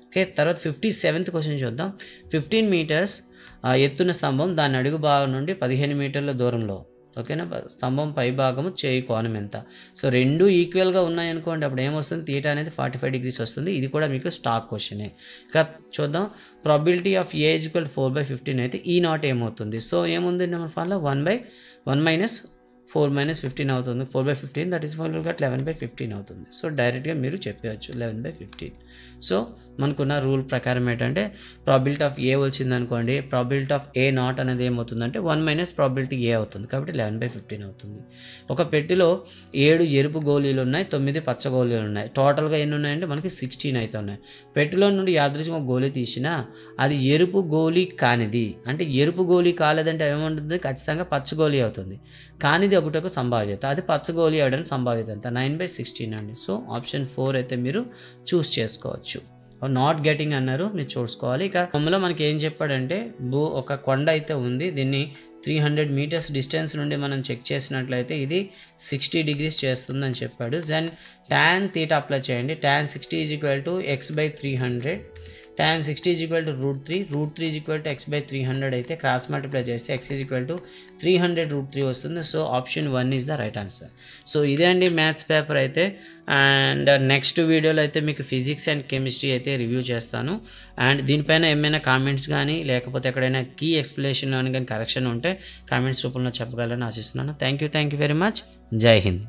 ఓకే, తర్వాత 57th క్వశ్చన్ చూద్దాం. 15 meters ఎత్తున స్తంభం, దాని అడుగు భాగం నుండి 15 మీటర్ల దూరంలో, ఓకేనా, స్తంభం పై భాగము చేయి కోణం ఎంత. సో రెండు ఈక్వల్గా ఉన్నాయనుకోండి, అప్పుడు ఏమొస్తుంది థీటా అనేది 45 degrees వస్తుంది. ఇది కూడా మీకు స్టాక్ క్వశ్చనే. ఇక చూద్దాం. Probability of A is equal 4/15 అయితే ఈ నాట్ ఏమవుతుంది. సో ఏముంది మన ఫాలో 1/1 - 4 - 15 అవుతుంది. 4/15 దట్ ఈస్ 11/15 అవుతుంది. సో డైరెక్ట్గా మీరు చెప్పవచ్చు 11/15. సో మనకున్న రూల్ ప్రకారం ఏంటంటే ప్రాబిలిటీ ఆఫ్ ఏ వచ్చిందనుకోండి, ప్రాబిలిటీ ఆఫ్ ఏ నాట్ అనేది ఏమవుతుందంటే 1 - ప్రాబిలిటీ ఏ అవుతుంది, కాబట్టి 11/15 అవుతుంది. ఒక పెట్టిలో 7 ఎరుపు గోళీలు ఉన్నాయి, 9 పచ్చ గోళీలు ఉన్నాయి. టోటల్గా ఎన్ని ఉన్నాయంటే మనకి 16 అయితే ఉన్నాయి. పెట్టిలో నుండి యాదృచ్ఛిక గోళీ తీసినా అది ఎరుపు గోళీ కానిది, అంటే ఎరుపు గోళీ కాలేదంటే ఏముంటుంది, ఖచ్చితంగా పచ్చ గోళీ అవుతుంది. కానిది ఒకటొక సంభావ్యత, అది పచ్చ గోళీ అవడానికి సంభావ్యత ఎంత 9/16 అండి. సో ఆప్షన్ 4 అయితే మీరు చూస్ చేసుకోవచ్చు. నాట్ గెటింగ్ అన్నారు, మీరు చూసుకోవాలి. ఇక బొమ్మలో మనకి ఏం చెప్పాడంటే ఒక కొండ అయితే ఉంది, దీన్ని 300 meters డిస్టెన్స్ నుండి మనం చెక్ చేసినట్లయితే ఇది 60 degrees చేస్తుందని చెప్పాడు. దెన్ tan థీటా అప్లై చేయండి. tan 60 is equal to x/300, tan 60 is equal to √3, √3 is equal to x/300 అయితే క్రాస్ మల్టిప్లై చేస్తే x ఈజ్ ఈక్వల్ టు 300√3 వస్తుంది. So option 1 is the right answer. So ఇదే అండి maths paper అయితే. And next వీడియోలో అయితే మీకు ఫిజిక్స్ అండ్ కెమిస్ట్రీ అయితే రివ్యూ చేస్తాను. అండ్ దీనిపైన ఏమైనా కామెంట్స్ కానీ లేకపోతే ఎక్కడైనా కీ ఎక్స్ప్లెనేషన్ కానీ కరెక్షన్ ఉంటే కామెంట్స్ రూపంలో చెప్పగలని ఆశిస్తున్నాను. Thank you very much. జై హింద్.